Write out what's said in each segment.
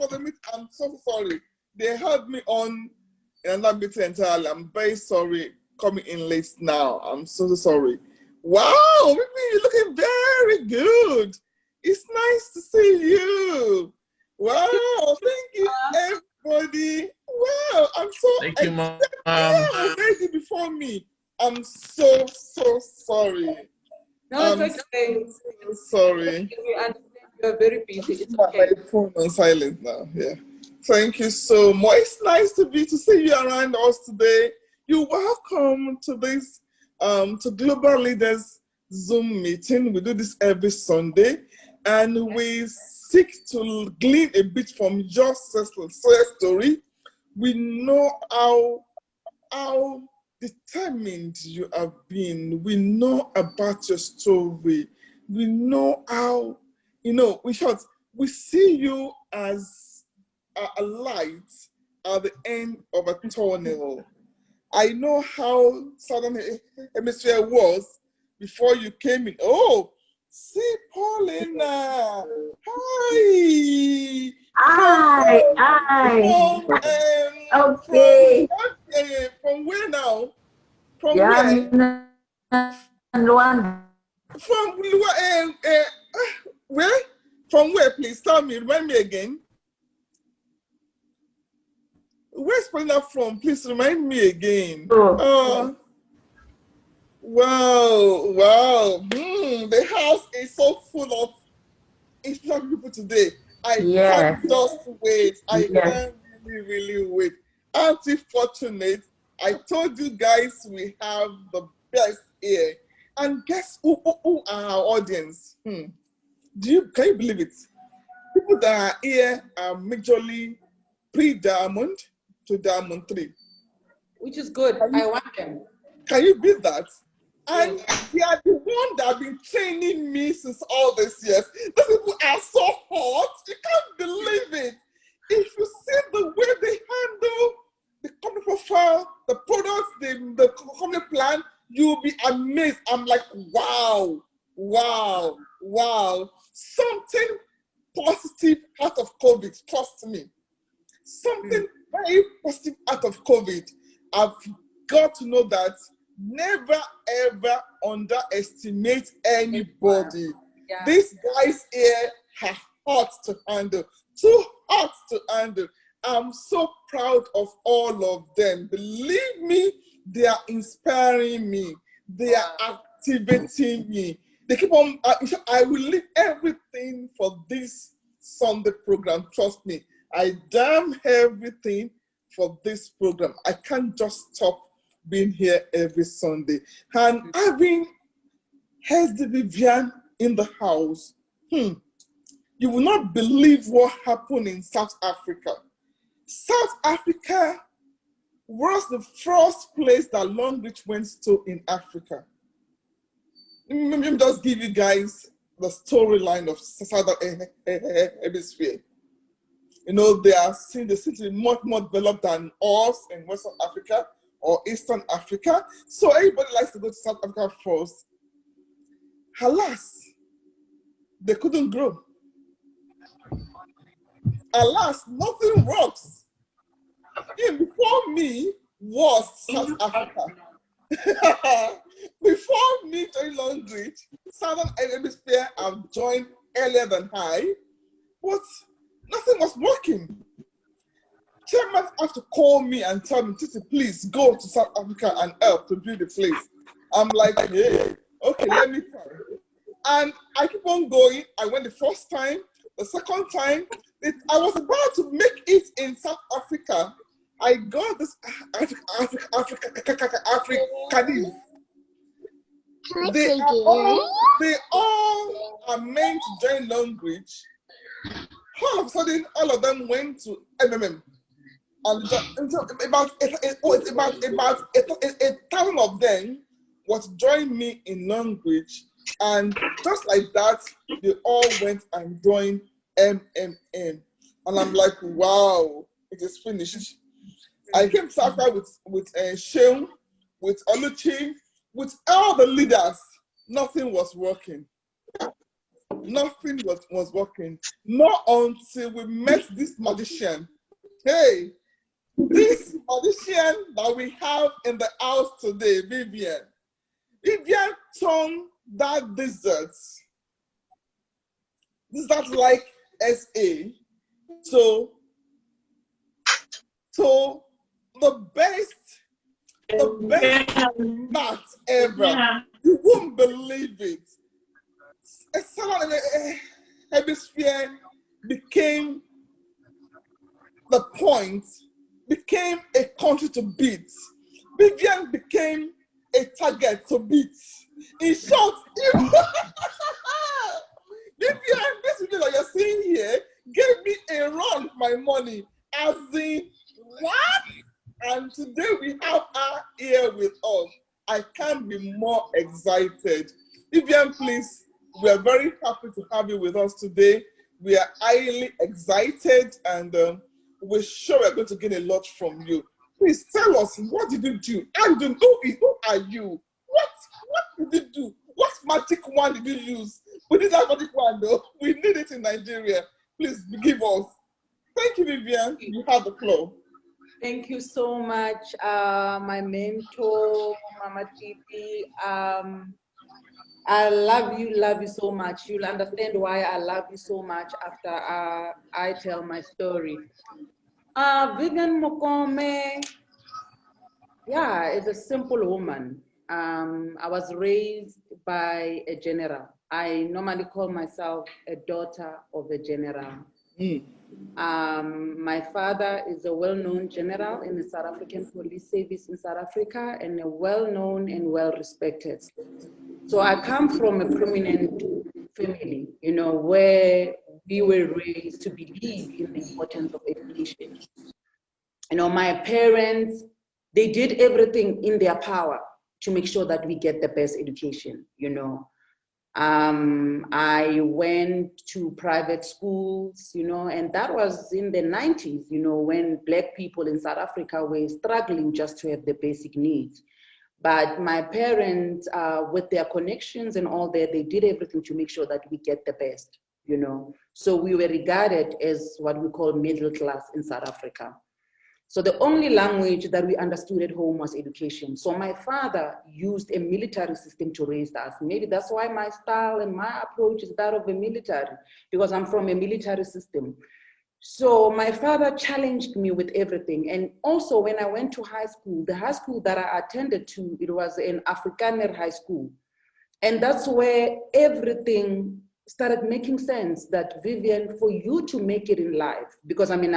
for the meeting. I'm so sorry. They had me on in another meeting entirely. I'm very sorry coming in late now. I'm so sorry. Wow, Vivian, you're looking very good. It's nice to see you. Wow, thank you, everybody. Wow, I'm so thank you, Mom. Yeah, ready before me. I'm so sorry. No, it's okay. So sorry. You're very busy. It's okay. My phone on silent now. Yeah. Thank you so much. It's nice to see you around us today. You're welcome to this to Global Leaders Zoom meeting. We do this every Sunday, and we seek to glean a bit from your success story. We know how determined you have been. We know about your story. We know how, in short, we see you as a light at the end of a tunnel. I know how Southern Hemisphere was before you came in. Oh, see Paulina. Hi. Hi. Okay. From where now? From Rwanda. From where? From where, please? Tell me, remind me again. Where's Paulina from? Please remind me again. Wow. The house is so full of Islam people today. I can't just wait. I can't really wait. Aren't we fortunate? I told you guys we have the best here. And guess who are our audience? Can you believe it? People that are here are majorly pre-diamond to diamond 3. Which is good. I want them. Can you beat that? And they are the one that have been training me since all these years. Those people are so hot. You can't believe it. If you see the way they handle the company profile, the products, the company plan, you'll be amazed. I'm like, wow. Something positive out of COVID, trust me. Something very positive out of COVID. I've got to know that never ever underestimate anybody. Yeah. These guys here are hot to handle, too hot to handle. I'm so proud of all of them. Believe me, they are inspiring me. They are activating me. They keep on, I will leave everything for this Sunday program. Trust me, I damn everything for this program. I can't just stop being here every Sunday. And having SD Vivian in the house, you will not believe what happened in South Africa. South Africa was the first place that Longrich went to in Africa. Let me just give you guys the storyline of Southern Hemisphere. They are seen the city much more developed than us in Western Africa or Eastern Africa. So everybody likes to go to South Africa first. Alas, they couldn't grow. Alas, nothing works. Even before me was South Africa. Before me joining Longrich, Southern Hemisphere have joined earlier than I, but nothing was working. Chairman have to call me and tell me, Titi, please go to South Africa and help to build the place. I'm like, yeah, okay, let me try. And I keep on going. I went the first time, the second time. I was about to make it in South Africa. I got this African. They all are meant to join Longrich. All of a sudden, all of them went to MMM. And about 1,000 of them was joined me in Longrich. And just like that, they all went and joined MMM. And I'm like, wow, it is finished. I came to Africa with Sheung, with Oluchi, with all the leaders. Nothing was working. nothing was working. Not until we met this magician. Hey, this magician that we have in the house today, Vivian. Vivian turned that desert like SA, so the best start ever. You won't believe it. A Southern Hemisphere became the point, became a country to beat. Vivian became a target to beat. In short, Vivian, this video that you're seeing here gave me a run with my money. As in, what? And today we have her here with us. I can't be more excited. Vivian, please, we are very happy to have you with us today. We are highly excited, and we're sure we're going to get a lot from you. Please tell us, what did you do? And who are you? What did you do? What magic wand did you use? We need that magic wand, though. We need it in Nigeria. Please give us. Thank you, Vivian. You have the floor. Thank you so much, my mentor, Mama Titi. I love you so much. You'll understand why I love you so much after I tell my story. Vivian Mokome, yeah, is a simple woman. I was raised by a general. I normally call myself a daughter of a general. My father is a well-known general in the South African Police Service in South Africa, and a well-known and well-respected. So I come from a prominent family, you know, where we were raised to believe in the importance of education. You know, my parents, they did everything in their power to make sure that we get the best education, you know. I went to private schools, you know, and that was in the 90s, you know, when Black people in South Africa were struggling just to have the basic needs. But my parents, with their connections and all that, they did everything to make sure that we get the best, you know. So we were regarded as what we call middle class in South Africa. So the only language that we understood at home was education. So my father used a military system to raise us. Maybe that's why my style and my approach is that of a military, because I'm from a military system. So my father challenged me with everything. And also when I went to high school, the high school that I attended to, it was an Afrikaner high school. And that's where everything started making sense, that Vivian, for you to make it in life, because I mean,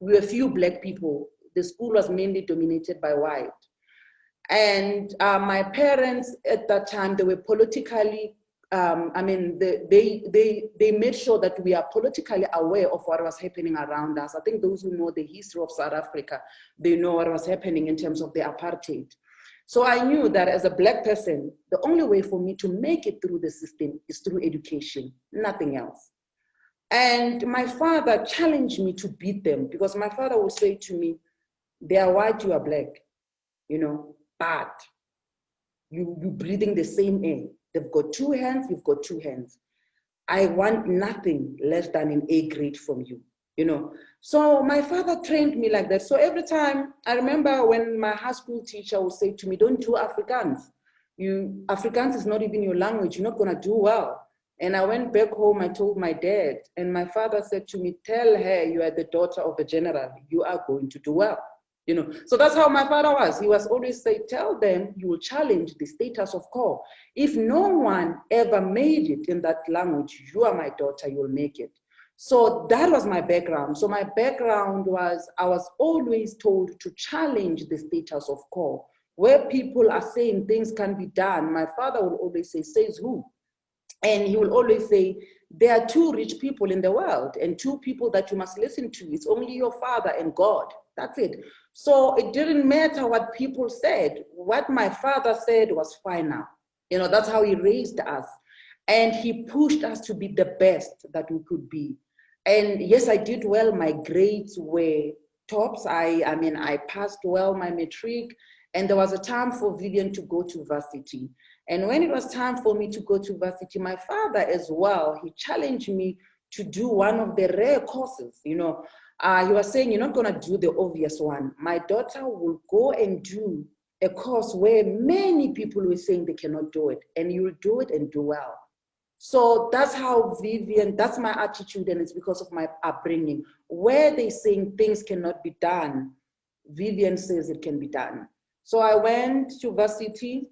we were few Black people. The school was mainly dominated by white. And my parents at that time, they were politically, I mean, they made sure that we are politically aware of what was happening around us. I think those who know the history of South Africa, they know what was happening in terms of the apartheid. So I knew that as a Black person, the only way for me to make it through the system is through education, nothing else. And my father challenged me to beat them, because my father would say to me, they are white, you are Black, you know, but you breathing the same air. They've got two hands, you've got two hands. I want nothing less than an A grade from you, you know. So my father trained me like that. So every time, I remember when my high school teacher would say to me, don't do Afrikaans. Afrikaans is not even your language, you're not gonna do well. And I went back home, I told my dad, and my father said to me, tell her you are the daughter of a general, you are going to do well. You know, so that's how my father was. He was always say, tell them you will challenge the status of quo. If no one ever made it in that language, you are my daughter, you will make it. So that was my background. So my background was, I was always told to challenge the status of quo. Where people are saying things can be done, my father will always say, says who? And he will always say, there are two rich people in the world and two people that you must listen to. It's only your father and God. That's it. So it didn't matter what people said. What my father said was final. You know, that's how he raised us. And he pushed us to be the best that we could be. And yes, I did well. My grades were tops. I mean, I passed well my matric. And there was a time for Vivian to go to varsity. And when it was time for me to go to varsity, my father as well, he challenged me to do one of the rare courses. He was saying, you're not going to do the obvious one. My daughter will go and do a course where many people were saying they cannot do it, and you'll do it and do well. So that's how Vivian, that's my attitude, and it's because of my upbringing. Where they're saying things cannot be done, Vivian says it can be done. So I went to varsity.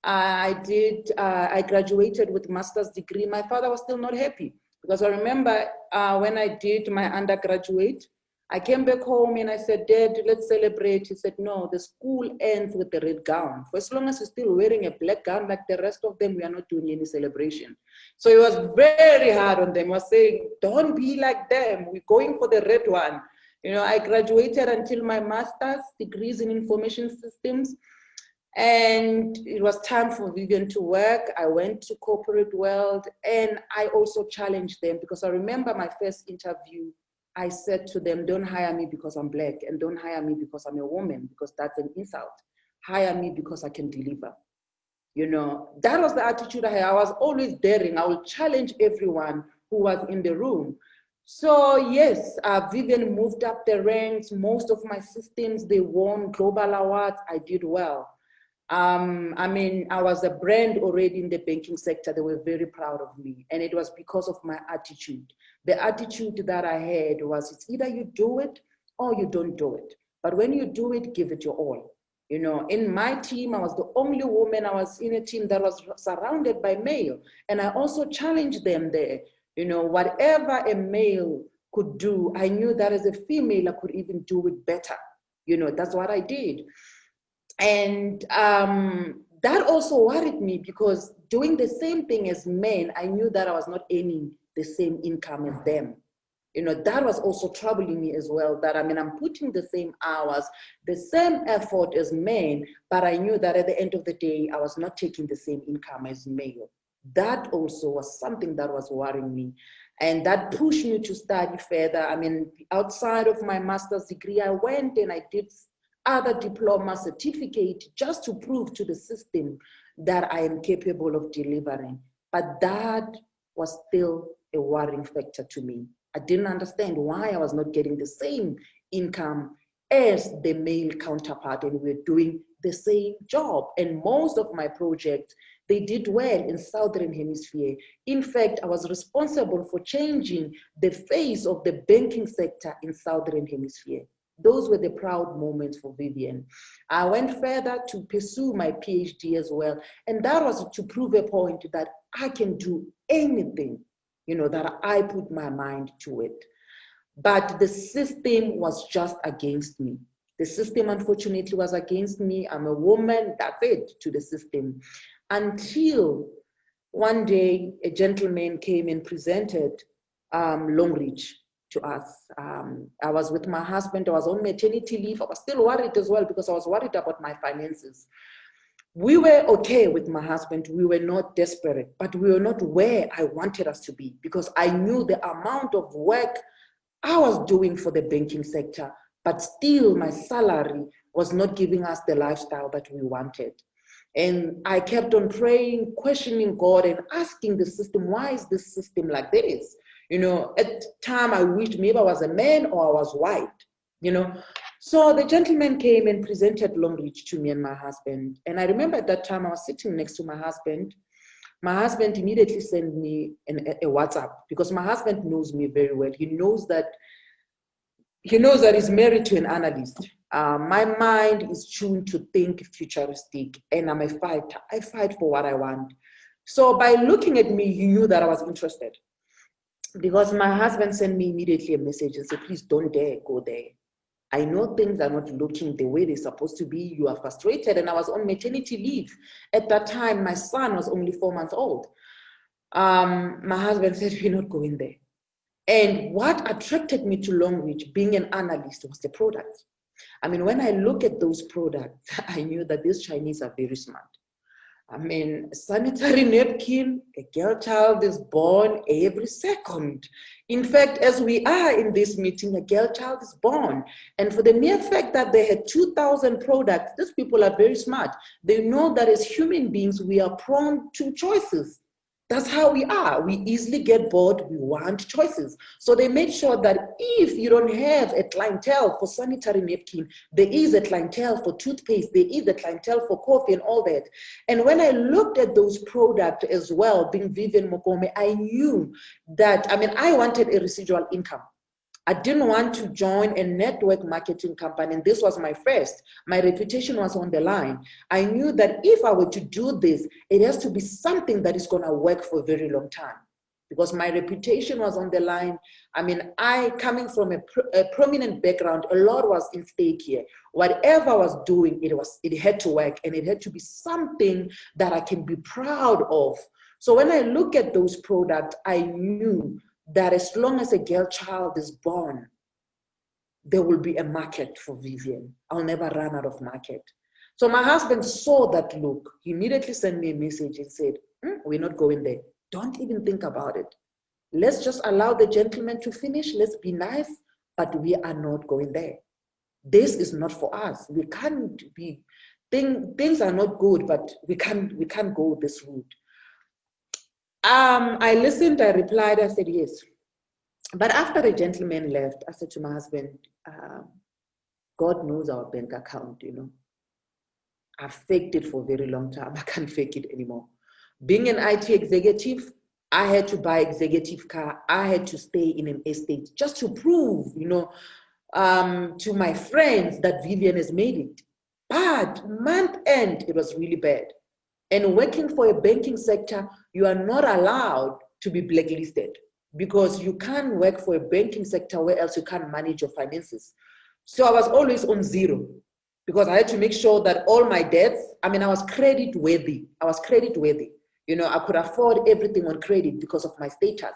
I graduated with master's degree. My father was still not happy because I remember when I did my undergraduate, I came back home and I said, Dad, let's celebrate. He said, no, the school ends with the red gown. For as long as you're still wearing a black gown like the rest of them, we are not doing any celebration. So he was very hard on them. He was saying, don't be like them. We're going for the red one. I graduated until my master's degrees in information systems. And it was time for Vivian to work. I went to corporate world, and I also challenged them because I remember my first interview, I said to them, don't hire me because I'm black, and don't hire me because I'm a woman, because that's an insult. Hire me because I can deliver. That was the attitude I had. I was always daring. I would challenge everyone who was in the room. So yes, Vivian moved up the ranks. Most of my systems, they won global awards. I did well. I was a brand already in the banking sector. They were very proud of me. And it was because of my attitude. The attitude that I had was, it's either you do it or you don't do it. But when you do it, give it your all. In my team, I was the only woman. I was in a team that was surrounded by male. And I also challenged them there. Whatever a male could do, I knew that as a female, I could even do it better. That's what I did. And that also worried me because doing the same thing as men, I knew that I was not earning the same income as them. That was also troubling me as well, that I'm putting the same hours, the same effort as men, but I knew that at the end of the day, I was not taking the same income as male. That also was something that was worrying me. And that pushed me to study further. Outside of my master's degree, I went and I did other diploma certificate just to prove to the system that I am capable of delivering. But that was still a worrying factor to me. I didn't understand why I was not getting the same income as the male counterpart, and we're doing the same job. And most of my projects, they did well in Southern Hemisphere. In fact, I was responsible for changing the face of the banking sector in Southern Hemisphere. Those were the proud moments for Vivian. I went further to pursue my PhD as well. And that was to prove a point that I can do anything, that I put my mind to it. But the system was just against me. The system, unfortunately, was against me. I'm a woman, that's it, to the system. Until one day, a gentleman came and presented Longrich to us. I was with my husband. I was on maternity leave. I was still worried as well because I was worried about my finances. We were okay with my husband. We were not desperate, but we were not where I wanted us to be because I knew the amount of work I was doing for the banking sector, but still my salary was not giving us the lifestyle that we wanted. And I kept on praying, questioning God and asking the system, why is this system like this? At the time I wished maybe I was a man or I was white, So the gentleman came and presented Longrich to me and my husband. And I remember at that time I was sitting next to my husband. My husband immediately sent me a WhatsApp because my husband knows me very well. He knows that he's married to an analyst. My mind is tuned to think futuristic, and I'm a fighter. I fight for what I want. So by looking at me, he knew that I was interested. Because my husband sent me immediately a message and said, please don't dare go there. I know things are not looking the way they're supposed to be. You are frustrated. And I was on maternity leave. At that time, my son was only 4 months old. My husband said, we're not going there. And what attracted me to Longrich, being an analyst, was the product. When I look at those products, I knew that these Chinese are very smart. I mean, sanitary napkin, a girl child is born every second. In fact, as we are in this meeting, a girl child is born. And for the mere fact that they had 2,000 products, these people are very smart. They know that as human beings, we are prone to choices. That's how we are. We easily get bored. We want choices. So they made sure that if you don't have a clientele for sanitary napkin, there is a clientele for toothpaste, there is a clientele for coffee and all that. And when I looked at those products as well, being Vivian Mokome, I knew that, I mean, I wanted a residual income. I didn't want to join a network marketing company, and this was my first. My reputation was on the line. I knew that if I were to do this, it has to be something that is going to work for a very long time, because my reputation was on the line. I mean, coming from a prominent background, a lot was in stake here. Whatever I was doing, it had to work, and it had to be something that I can be proud of. So when I look at those products, I knew that as long as a girl child is born, there will be a market for Vivian. I'll never run out of market. So my husband saw that look. He immediately sent me a message and said, we're not going there. Don't even think about it. Let's just allow the gentleman to finish. Let's be nice, but we are not going there. This is not for us. We can't be, things are not good, but we can't go this route. I listened, I replied, I said yes. But after the gentleman left, I said to my husband, God knows our bank account, you know. I've faked it for a very long time. I can't fake it anymore. Being an IT executive, I had to buy executive car. I had to stay in an estate just to prove, you know, to my friends that Vivian has made it. But month end, it was really bad. And working for a banking sector, you are not allowed to be blacklisted, because you can't work for a banking sector where else you can't manage your finances. So I was always on zero, because I had to make sure that all my debts, I mean, I was credit worthy. You know, I could afford everything on credit because of my status.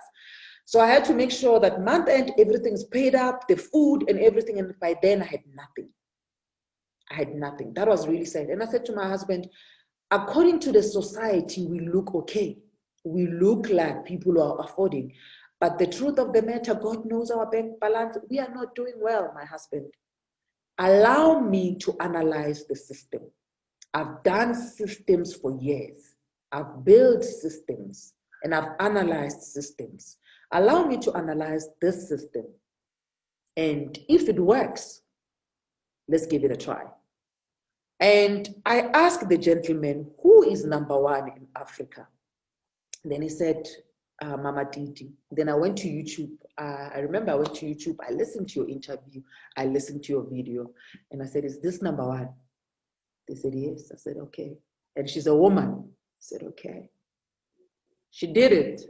So I had to make sure that month end, everything's paid up, the food and everything. And by then I had nothing. That was really sad. And I said to my husband, according to the society, we look okay. We look like people who are affording. But the truth of the matter, God knows our bank balance. We are not doing well, my husband. Allow me to analyze the system. I've done systems for years. I've built systems and I've analyzed systems. Allow me to analyze this system. And if it works, let's give it a try. And I asked the gentleman, who is number one in Africa? And then he said, Mama Titi. Then I went to YouTube. I remember I went to YouTube. I listened to your interview. I listened to your video. And I said, is this number one? They said, yes. I said, okay. And she's a woman. I said, okay. She did it.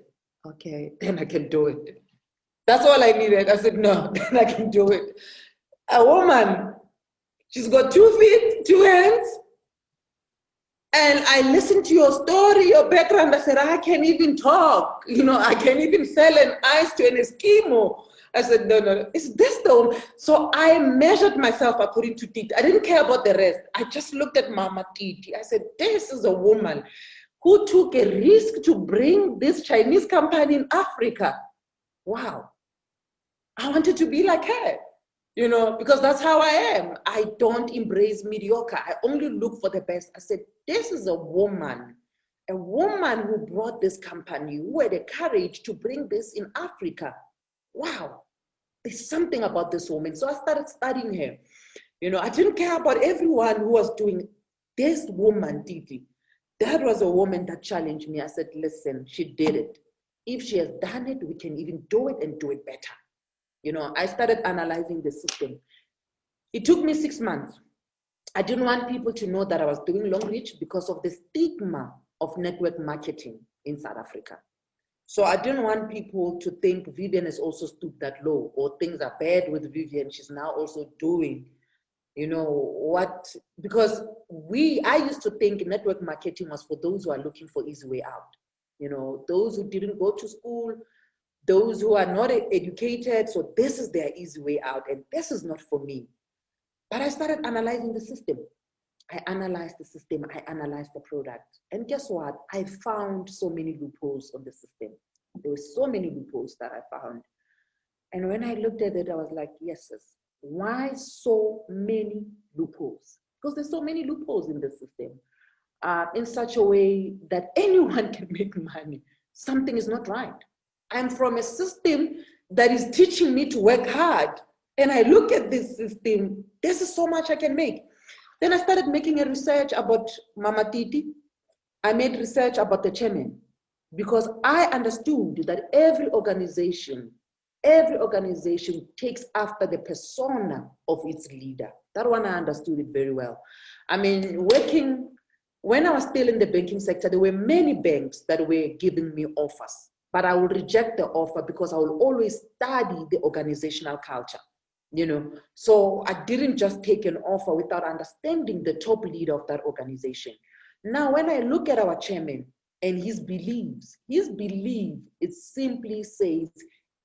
Okay, then I can do it. That's all I needed. I said, no, then I can do it. A woman, she's got 2 feet, 2 hands. And I listened to your story, your background. I said, I can't even talk. You know, I can't even sell an ice to an Eskimo. I said, no, is this the one? So I measured myself according to Titi. I didn't care about the rest. I just looked at Mama Titi. I said, this is a woman who took a risk to bring this Chinese company in Africa. Wow. I wanted to be like her, you know, because that's how I am. I don't embrace mediocre. I only look for the best. I said, this is a woman who brought this company, who had the courage to bring this in Africa. Wow, there's something about this woman. So I started studying her. You know, I didn't care about everyone who was doing this woman, Titi. That was a woman that challenged me. I said, listen, she did it. If she has done it, we can even do it and do it better. You know, I started analyzing the system. It took me 6 months. I didn't want people to know that I was doing Longrich because of the stigma of network marketing in South Africa. So I didn't want people to think Vivian has also stooped that low, or things are bad with Vivian. She's now also doing, you know, what, because I used to think network marketing was for those who are looking for easy way out. You know, those who didn't go to school, those who are not educated, so this is their easy way out, and this is not for me. But I started analyzing the system. I analyzed the system, I analyzed the product. And guess what? I found so many loopholes on the system. There were so many loopholes that I found. And when I looked at it, I was like, yes, sis, why so many loopholes? Because there's so many loopholes in the system in such a way that anyone can make money. Something is not right. I'm from a system that is teaching me to work hard. And I look at this system, there's so much I can make. Then I started making a research about Mama Titi. I made research about the chairman because I understood that every organization takes after the persona of its leader. That one I understood it very well. I mean, when I was still in the banking sector, there were many banks that were giving me offers, but I would reject the offer because I will always study the organizational culture. You know, so I didn't just take an offer without understanding the top leader of that organization. Now, when I look at our chairman and his belief, it simply says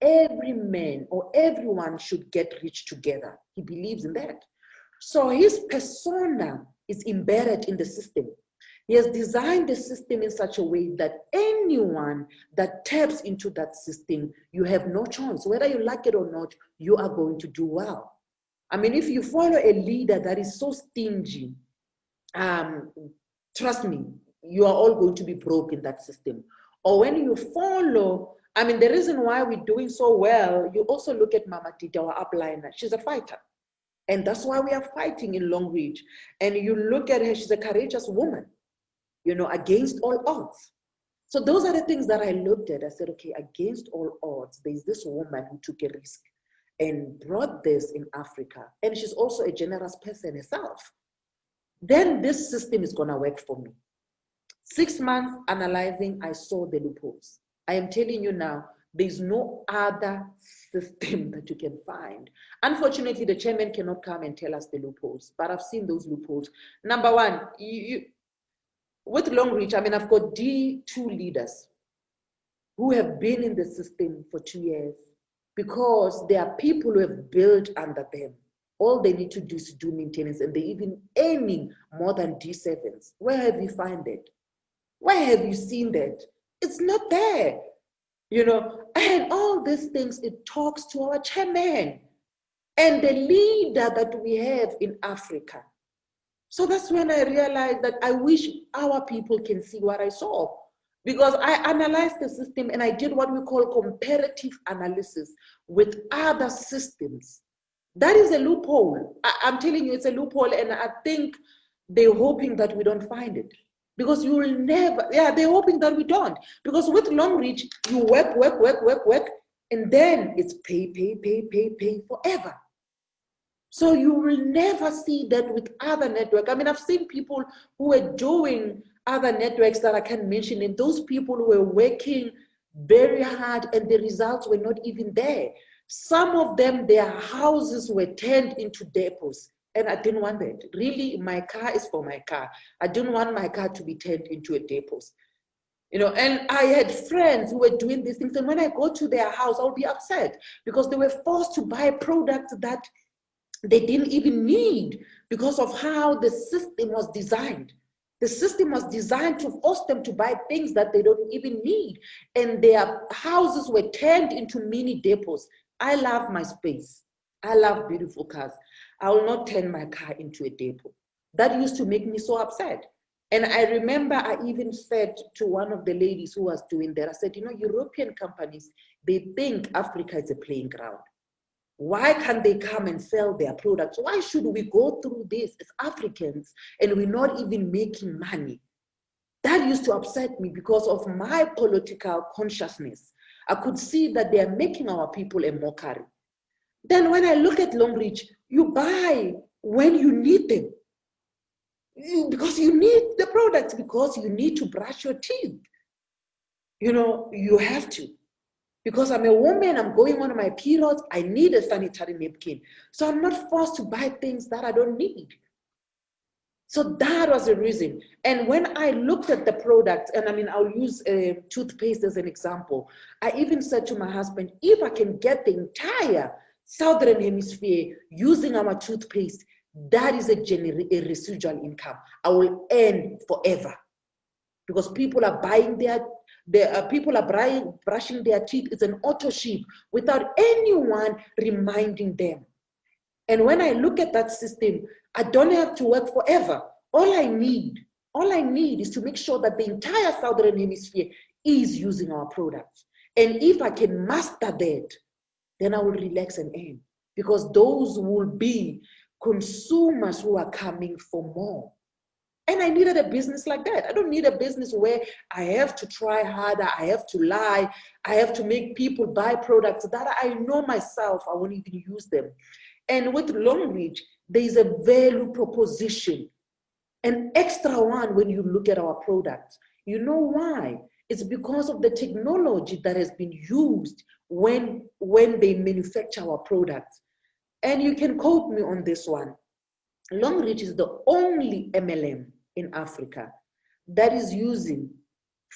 every man or everyone should get rich together. He believes in that. So his persona is embedded in the system. He has designed the system in such a way that anyone that taps into that system, you have no choice. Whether you like it or not, you are going to do well. I mean, if you follow a leader that is so stingy, trust me, you are all going to be broke in that system. Or when you follow, I mean, the reason why we're doing so well, you also look at Mama Tita, our upliner. She's a fighter. And that's why we are fighting in Longrich. And you look at her, she's a courageous woman, you know, against all odds. So those are the things that I looked at. I said, okay, against all odds, there's this woman who took a risk and brought this in Africa. And she's also a generous person herself. Then this system is gonna work for me. 6 months analyzing, I saw the loopholes. I am telling you now, there's no other system that you can find. Unfortunately, the chairman cannot come and tell us the loopholes, but I've seen those loopholes. Number one, with Longrich, I mean, I've got D2 leaders who have been in the system for 2 years because there are people who have built under them. All they need to do is do maintenance, and they're even earning more than D7s. Where have you found it? Where have you seen that? It's not there, you know. And all these things, it talks to our chairman and the leader that we have in Africa. So that's when I realized that I wish our people can see what I saw, because I analyzed the system and I did what we call comparative analysis with other systems. That is a loophole. I'm telling you, it's a loophole, and I think they're hoping that we don't find it. Because you will never, yeah, they're hoping that we don't. Because with Longrich, you work, and then it's pay forever. So you will never see that with other networks. I mean, I've seen people who are doing other networks that I can't mention, and those people were working very hard and the results were not even there. Some of them, their houses were turned into depots. And I didn't want that. Really, my car is for my car. I didn't want my car to be turned into a depot. You know, and I had friends who were doing these things. And when I go to their house, I'll be upset because they were forced to buy products that they didn't even need because of how the system was designed. The system was designed to force them to buy things that they don't even need. And their houses were turned into mini depots. I love my space. I love beautiful cars. I will not turn my car into a depot. That used to make me so upset. And I remember I even said to one of the ladies who was doing that, I said, you know, European companies, they think Africa is a playing ground. Why can't they come and sell their products? Why should we go through this as Africans and we're not even making money? That used to upset me because of my political consciousness. I could see that they are making our people a mockery. Then when I look at Longrich, you buy when you need them. Because you need the products, because you need to brush your teeth. You know, you have to. Because I'm a woman, I'm going on my periods, I need a sanitary napkin. So I'm not forced to buy things that I don't need. So that was the reason. And when I looked at the products, and I mean, I'll use toothpaste as an example. I even said to my husband, if I can get the entire Southern Hemisphere using our toothpaste, that is a residual income. I will earn forever because people are buying people are brushing their teeth. It's an auto ship without anyone reminding them. And when I look at that system, I don't have to work forever. All I need is to make sure that the entire Southern Hemisphere is using our products. And if I can master that, then I will relax and earn, because those will be consumers who are coming for more. And I needed a business like that. I don't need a business where I have to try harder, I have to lie, I have to make people buy products that I know myself I won't even use them. And with Longrich, there is a value proposition, an extra one when you look at our products. You know why? It's because of the technology that has been used when they manufacture our products. And you can quote me on this one. Longrich is the only MLM in Africa that is using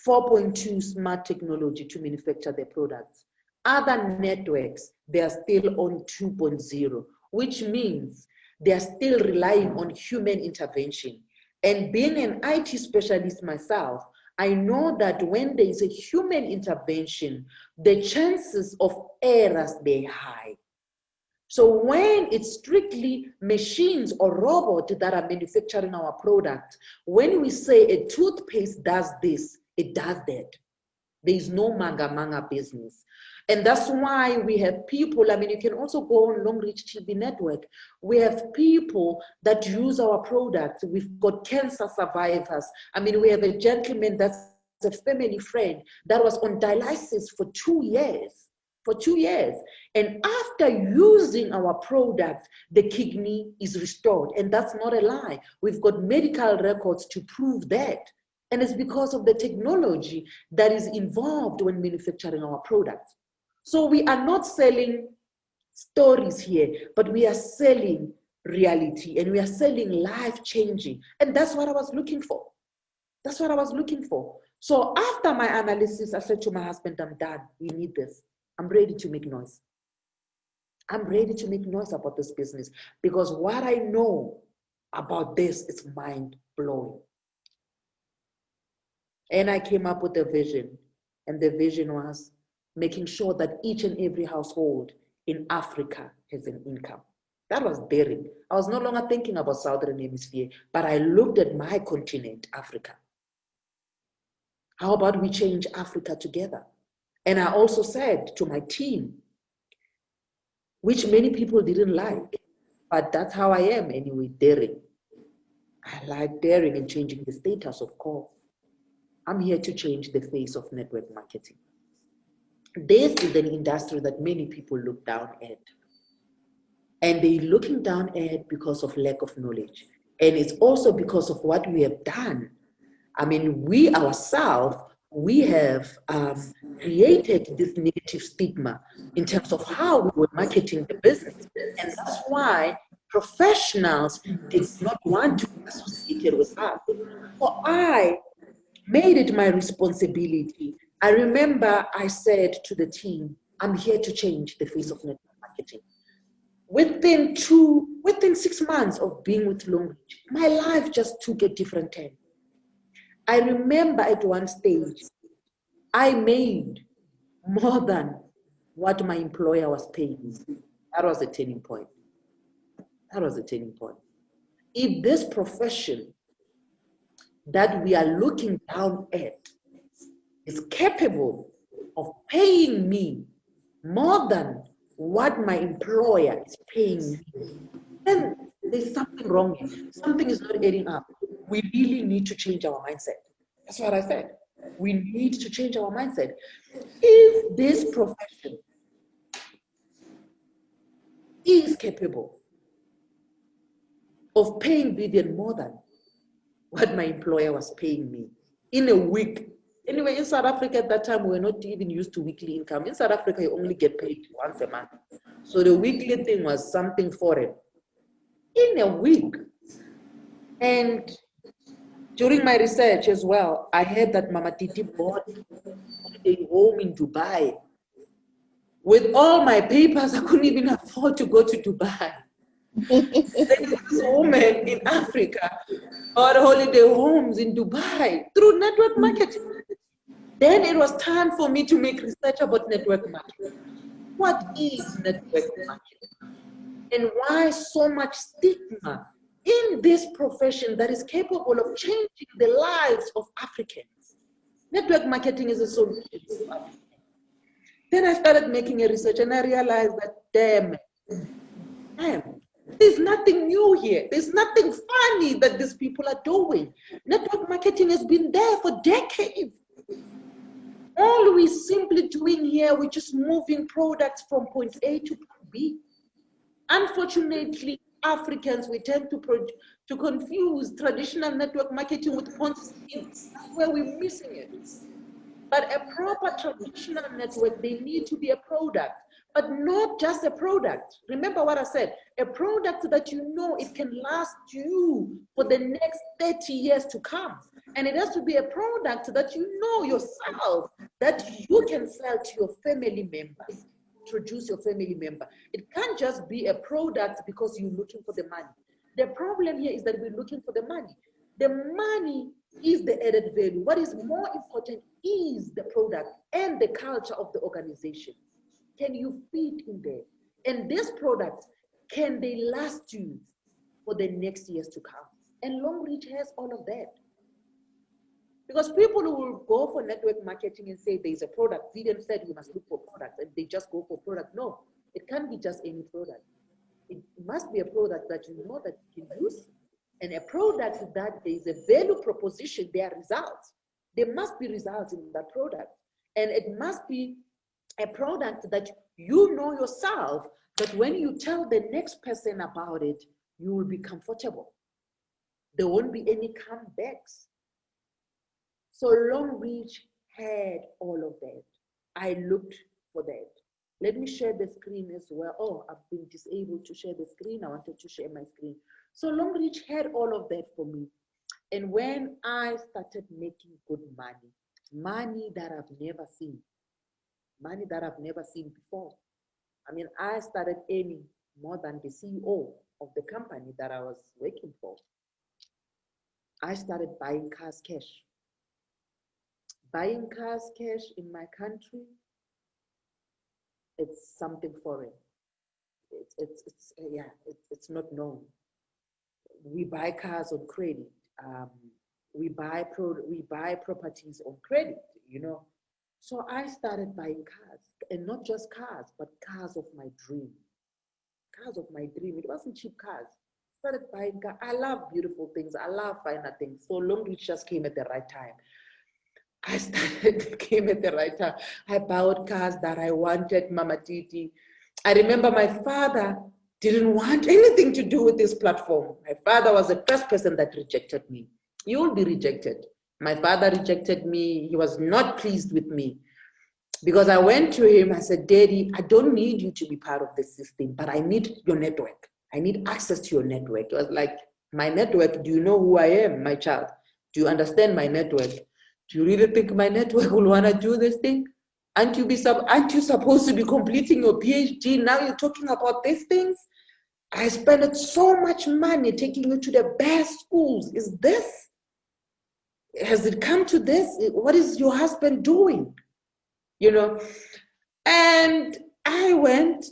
4.2 smart technology to manufacture their products. Other networks, they are still on 2.0, which means they are still relying on human intervention. And being an IT specialist myself, I know that when there is a human intervention, the chances of errors, they're high. So when it's strictly machines or robots that are manufacturing our product, when we say a toothpaste does this, it does that. There is no manga business. And that's why we have people, I mean, you can also go on Longrich TV network. We have people that use our products. We've got cancer survivors. I mean, we have a gentleman that's a family friend that was on dialysis for 2 years. And after using our product, the kidney is restored. And that's not a lie. We've got medical records to prove that. And it's because of the technology that is involved when manufacturing our products. So we are not selling stories here, but we are selling reality, and we are selling life-changing. And that's what I was looking for. So after my analysis, I said to my husband, I'm done. We need this. I'm ready to make noise. I'm ready to make noise about this business, because what I know about this is mind-blowing. And I came up with a vision, and the vision was making sure that each and every household in Africa has an income. That was daring. I was no longer thinking about Southern Hemisphere, but I looked at my continent, Africa. How about we change Africa together? And I also said to my team, which many people didn't like, but that's how I am anyway, daring. I like daring and changing the status of call. I'm here to change the face of network marketing. This is an industry that many people look down at. And they're looking down at because of lack of knowledge. And it's also because of what we have done. I mean, we ourselves, we have created this negative stigma in terms of how we were marketing the business. And that's why professionals did not want to be associated with us. So I made it my responsibility. I remember I said to the team, I'm here to change the face of network marketing. Within 6 months of being with Longrich, my life just took a different turn. I remember at one stage, I made more than what my employer was paying me. That was a turning point. If this profession that we are looking down at is capable of paying me more than what my employer is paying me, then there's something wrong here. Something is not adding up. We really need to change our mindset. That's what I said. We need to change our mindset. If this profession is capable of paying Vivian more than what my employer was paying me in a week. Anyway, in South Africa at that time, we were not even used to weekly income. In South Africa, you only get paid once a month. So the weekly thing was something foreign. In a week. And during my research as well, I heard that Mama Titi bought a home in Dubai. With all my papers, I couldn't even afford to go to Dubai. This woman in Africa got holiday homes in Dubai through network marketing. Then it was time for me to make research about network marketing. What is network marketing? And why so much stigma in this profession that is capable of changing the lives of Africans? Network marketing is a solution to Africa. Then I started making a research and I realized that, damn, there's nothing new here. There's nothing funny that these people are doing. Network marketing has been there for decades. All we're simply doing here, we're just moving products from point A to point B. Unfortunately, Africans, we tend to confuse traditional network marketing with Ponzi schemes. That's where we're missing it. But a proper traditional network, they need to be a product, but not just a product. Remember what I said, a product that you know it can last you for the next 30 years to come. And it has to be a product that you know yourself, that you can sell to your family members, introduce your family member. It can't just be a product because you're looking for the money. The problem here is that we're looking for the money. The money is the added value. What is more important is the product and the culture of the organization. Can you fit in there? And these products, can they last you for the next years to come? And Longrich has all of that. Because people who will go for network marketing and say there's a product, Vivian said you must look for products, and they just go for product. No, it can't be just any product. It must be a product that you know that you can use, and a product that there is a value proposition, there are results. There must be results in that product. And it must be a product that you know yourself, that when you tell the next person about it, you will be comfortable. There won't be any comebacks. So Longrich had all of that. I looked for that. Let me share the screen as well. Oh, I've been disabled to share the screen. I wanted to share my screen. So Longrich had all of that for me. And when I started making good money, money that I've never seen before. I mean, I started earning more than the CEO of the company that I was working for. I started buying cars cash. Buying cars cash in my country, it's something foreign. It's not known. We buy cars on credit. We buy properties on credit, you know. So I started buying cars, and not just cars, but cars of my dream. Cars of my dream. It wasn't cheap cars. Started buying cars. I love beautiful things. I love finer things. So Longrich just came at the right time. Came at the right time. I bought cars that I wanted, Mama Titi. I remember my father didn't want anything to do with this platform. My father was the first person that rejected me. You will be rejected. My father rejected me. He was not pleased with me because I went to him. I said, Daddy, I don't need you to be part of the system, but I need your network. I need access to your network. It was like, my network, do you know who I am, my child? Do you understand my network? Do you really think my network will want to do this thing? Aren't you supposed to be completing your PhD? Now you're talking about these things? I spent so much money taking you to the best schools. Is this? Has it come to this? What is your husband doing? You know? And I went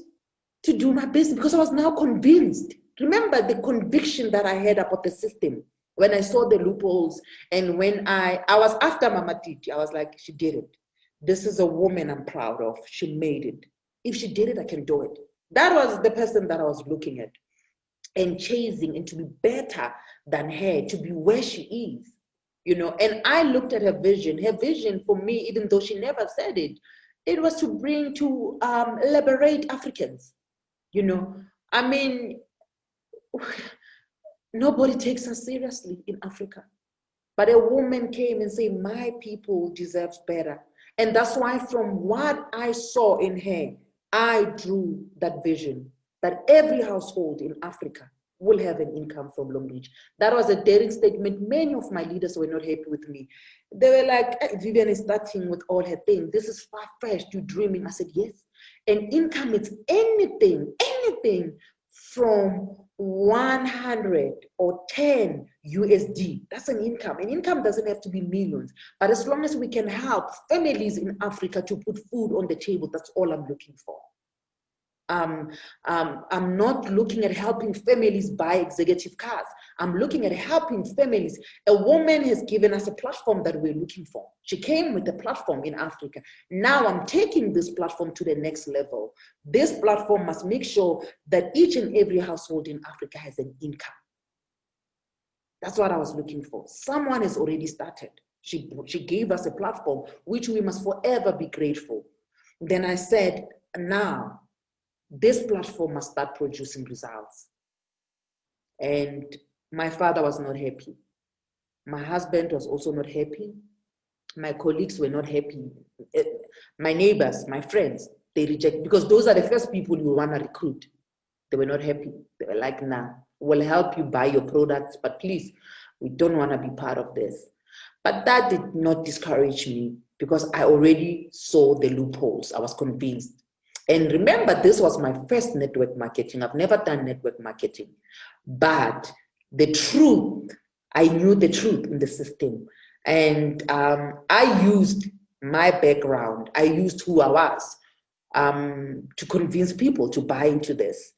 to do my business because I was now convinced. Remember the conviction that I had about the system. When I saw the loopholes, and when I was after Mama Titi, I was like, she did it. This is a woman I'm proud of. She made it. If she did it, I can do it. That was the person that I was looking at and chasing, and to be better than her, to be where she is, you know. And I looked at her vision. Her vision for me, even though she never said it, it was to liberate Africans, you know. I mean, nobody takes us seriously in Africa. But a woman came and said, my people deserves better. And that's why from what I saw in her, I drew that vision that every household in Africa will have an income from Longrich. That was a daring statement. Many of my leaders were not happy with me. They were like, hey, Vivian is starting with all her things. This is far-fetched, you're dreaming. I said, yes. And income is anything from 100 or 10 USD. That's an income. An income doesn't have to be millions, but as long as we can help families in Africa to put food on the table, that's all I'm looking for. I'm not looking at helping families buy executive cars. I'm looking at helping families. A woman has given us a platform that we're looking for. She came with a platform in Africa. Now I'm taking this platform to the next level. This platform must make sure that each and every household in Africa has an income. That's what I was looking for. Someone has already started. She gave us a platform, which we must forever be grateful. Then I said, now, this platform must start producing results. And my father was not happy. My husband was also not happy. My colleagues were not happy. My neighbors, my friends, they reject, because those are the first people you want to recruit. They were not happy. They were like, nah, we'll help you buy your products, but please, we don't want to be part of this. But that did not discourage me, because I already saw the loopholes. I was convinced. And remember, this was my first network marketing. I've never done network marketing. But the truth, I knew the truth in the system. And I used my background. I used who I was to convince people to buy into this.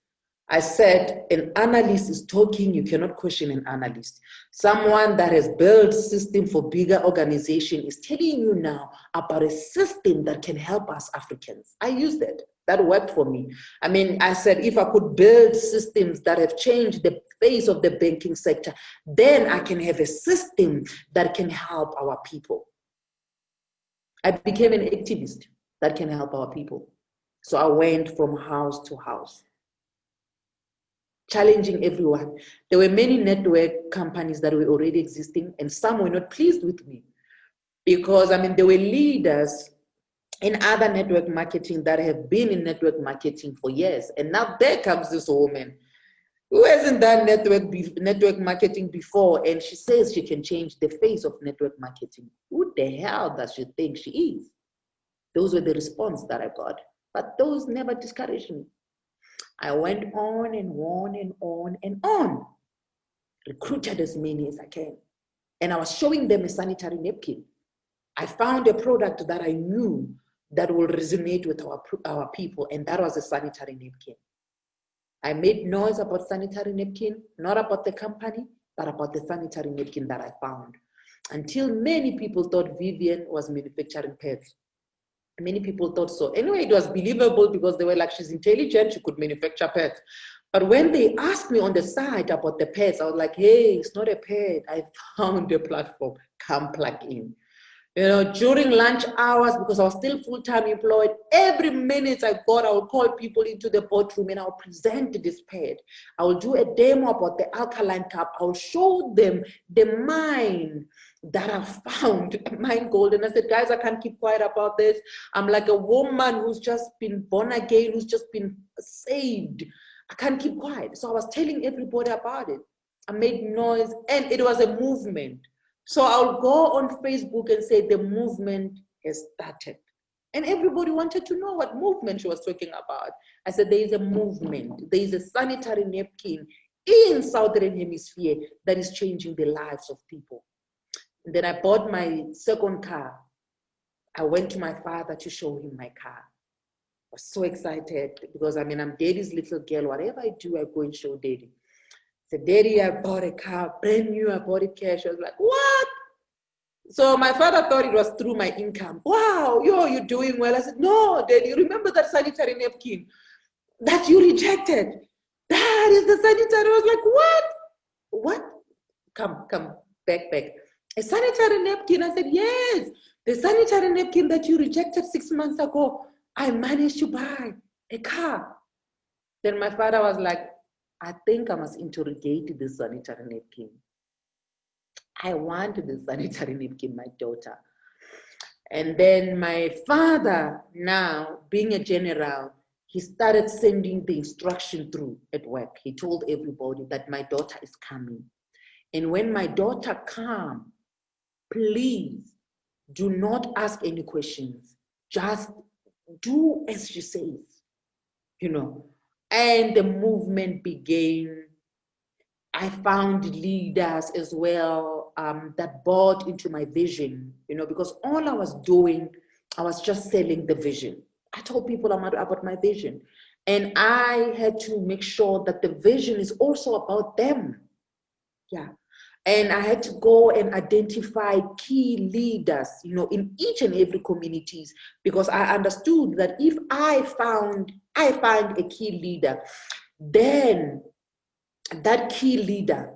I said, an analyst is talking, you cannot question an analyst. Someone that has built system for bigger organization is telling you now about a system that can help us Africans. I used it. That worked for me. I mean, I said, if I could build systems that have changed the face of the banking sector, then I can have a system that can help our people. I became an activist that can help our people. So I went from house to house, challenging everyone. There were many network companies that were already existing, and some were not pleased with me, because, I mean, there were leaders in other network marketing that have been in network marketing for years. And now there comes this woman who hasn't done network marketing before, and she says she can change the face of network marketing. Who the hell does she think she is? Those were the response that I got. But those never discouraged me. I went on and on and on and on, recruited as many as I can. And I was showing them a sanitary napkin. I found a product that I knew that will resonate with our people, and that was a sanitary napkin. I made noise about sanitary napkin, not about the company, but about the sanitary napkin that I found. Until many people thought Vivian was manufacturing pads. Many people thought so. Anyway, it was believable because they were like, she's intelligent, she could manufacture pads. But when they asked me on the side about the pads, I was like, hey, it's not a pad. I found a platform, come plug in. You know, during lunch hours, because I was still full-time employed, every minute I got, I would call people into the boardroom and I'll present this pad. I will do a demo about the alkaline cup. I'll show them the mine that I found, mine gold. And I said, guys, I can't keep quiet about this. I'm like a woman who's just been born again, who's just been saved. I can't keep quiet. So I was telling everybody about it. I made noise, and it was a movement. So I'll go on Facebook and say the movement has started. And everybody wanted to know what movement she was talking about. I said, there is a movement. There is a sanitary napkin in Southern Hemisphere that is changing the lives of people. And then I bought my second car. I went to my father to show him my car. I was so excited because, I mean, I'm daddy's little girl. Whatever I do, I go and show daddy. I said, daddy, I bought a car, brand new, I bought it cash. I was like, what? So my father thought it was through my income. Wow, you're doing well. I said, no, daddy, you remember that sanitary napkin that you rejected? That is the sanitary. I was like, what? What? Come, back. A sanitary napkin? I said, yes, the sanitary napkin that you rejected 6 months ago, I managed to buy a car. Then my father was like, I think I must interrogate this sanitary napkin. I want this sanitary napkin, my daughter. And then my father, now being a general, he started sending the instruction through at work. He told everybody that my daughter is coming. And when my daughter comes, please do not ask any questions. Just do as she says, you know. And the movement began I found leaders as well that bought into my vision, you know, because all I was doing, I was just selling the vision. I told people about my vision. And I had to make sure that the vision is also about them. Yeah. And I had to go and identify key leaders, you know, in each and every communities, because I understood that if I find a key leader, then that key leader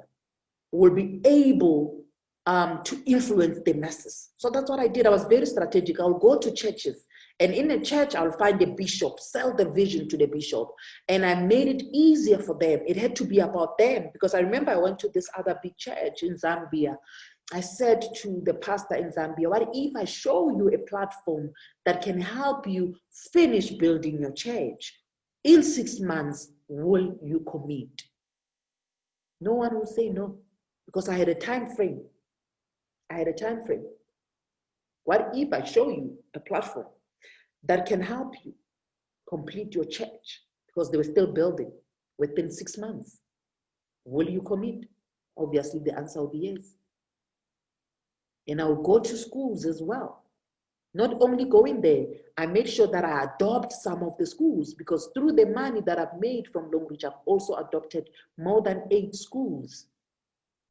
will be able to influence the masses. So that's what I did. I was very strategic. I'll go to churches, and in a church, I'll find a bishop, sell the vision to the bishop. And I made it easier for them. It had to be about them, because I remember I went to this other big church in Zambia. I said to the pastor in Zambia, what if I show you a platform that can help you finish building your church? In 6 months, will you commit? No one will say no, because I had a time frame. What if I show you a platform that can help you complete your church? Because they were still building within 6 months. Will you commit? Obviously, the answer will be yes. And I will go to schools as well. Not only going there, I made sure that I adopt some of the schools, because through the money that I've made from Longrich, I've also adopted more than 8 schools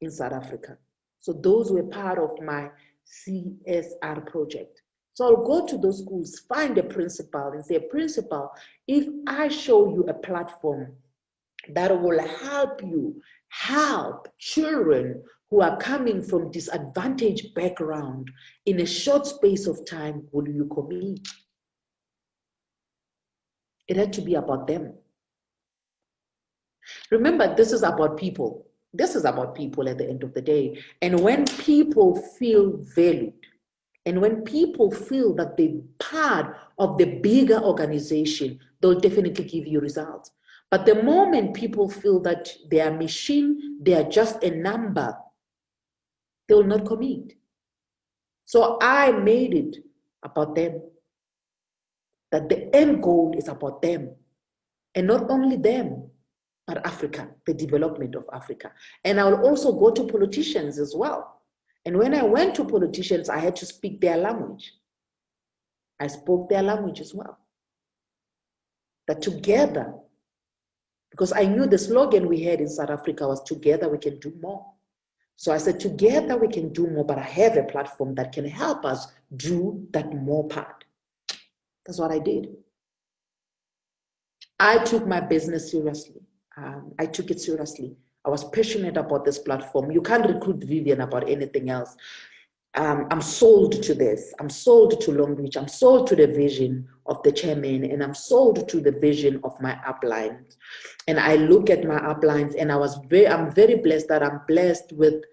in South Africa. So those were part of my CSR project. So I'll go to those schools, find a principal and say, principal, if I show you a platform that will help you help children who are coming from disadvantaged background in a short space of time, will you commit? It had to be about them. Remember, this is about people. This is about people at the end of the day. And when people feel valued, and when people feel that they're part of the bigger organization, they'll definitely give you results. But the moment people feel that they are a machine, they are just a number, they will not commit. So I made it about them, that the end goal is about them. And not only them, but Africa, the development of Africa. And I will also go to politicians as well. And when I went to politicians, I had to speak their language. I spoke their language as well. That together, because I knew the slogan we had in South Africa was together we can do more. So I said, together we can do more, but I have a platform that can help us do that more part. That's what I did. I took my business seriously. I took it seriously. I was passionate about this platform. You can't recruit Vivian about anything else. I'm sold to this. I'm sold to Longrich. I'm sold to the vision of the chairman, and I'm sold to the vision of my uplines. And I look at my uplines, and I'm very blessed that I'm blessed with.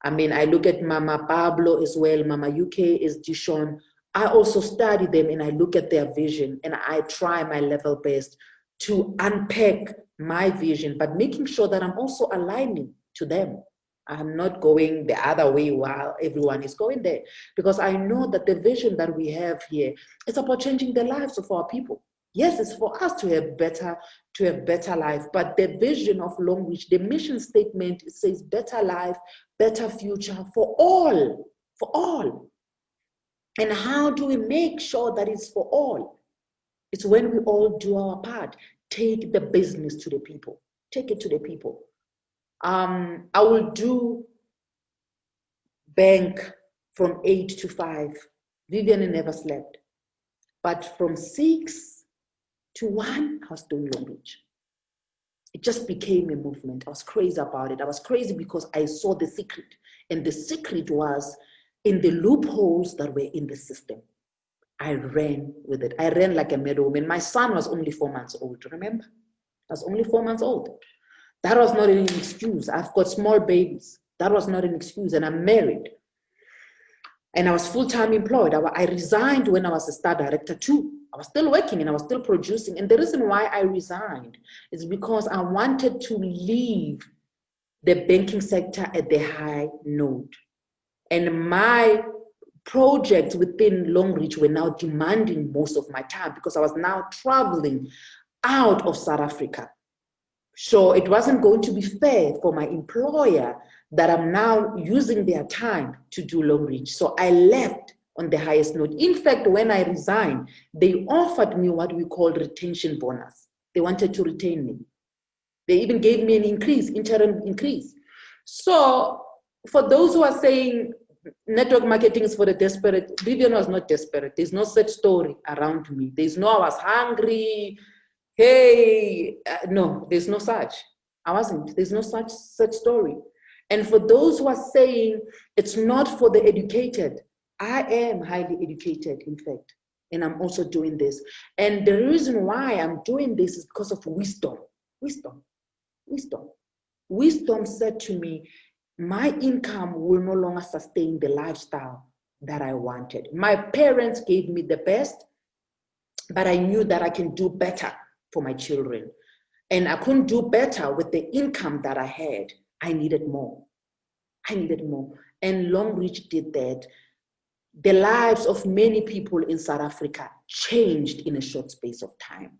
I mean, I look at Mama Pablo as well. Mama UK is Dishon. I also study them, and I look at their vision, and I try my level best to unpack my vision, but making sure that I'm also aligning to them. I'm not going the other way while everyone is going there, because I know that the vision that we have here is about changing the lives of our people. Yes, it's for us to have better life, but the vision of Longrich, the mission statement, it says better life, better future for all, for all. And how do we make sure that it's for all? It's when we all do our part. Take the business to the people. Take it to the people. I will do bank from 8 to 5. Vivian never slept. But from 6 to 1, I was doing Longrich. It just became a movement. I was crazy about it. I was crazy because I saw the secret. And the secret was in the loopholes that were in the system. I ran with it. I ran like a mad woman. My son was only 4 months old, remember? I was only 4 months old. That was not an excuse. I've got small babies. That was not an excuse. And I'm married. And I was full-time employed. I resigned when I was a star director too. I was still working and I was still producing. And the reason why I resigned is because I wanted to leave the banking sector at the high note. And my projects within Longrich were now demanding most of my time because I was now traveling out of South Africa. So it wasn't going to be fair for my employer that I'm now using their time to do Longrich. So I left on the highest note. In fact, when I resigned, they offered me what we call retention bonus. They wanted to retain me. They even gave me an increase, interim increase. So for those who are saying network marketing is for the desperate, Vivian was not desperate. There's no such story around me. There's no I was hungry. Hey, no, there's no such. I wasn't. There's no such story. And for those who are saying it's not for the educated, I am highly educated, in fact, and I'm also doing this. And the reason why I'm doing this is because of wisdom. Wisdom said to me, my income will no longer sustain the lifestyle that I wanted. My parents gave me the best, but I knew that I can do better for my children. And I couldn't do better with the income that I had. I needed more. And Longrich did that. The lives of many people in South Africa changed in a short space of time.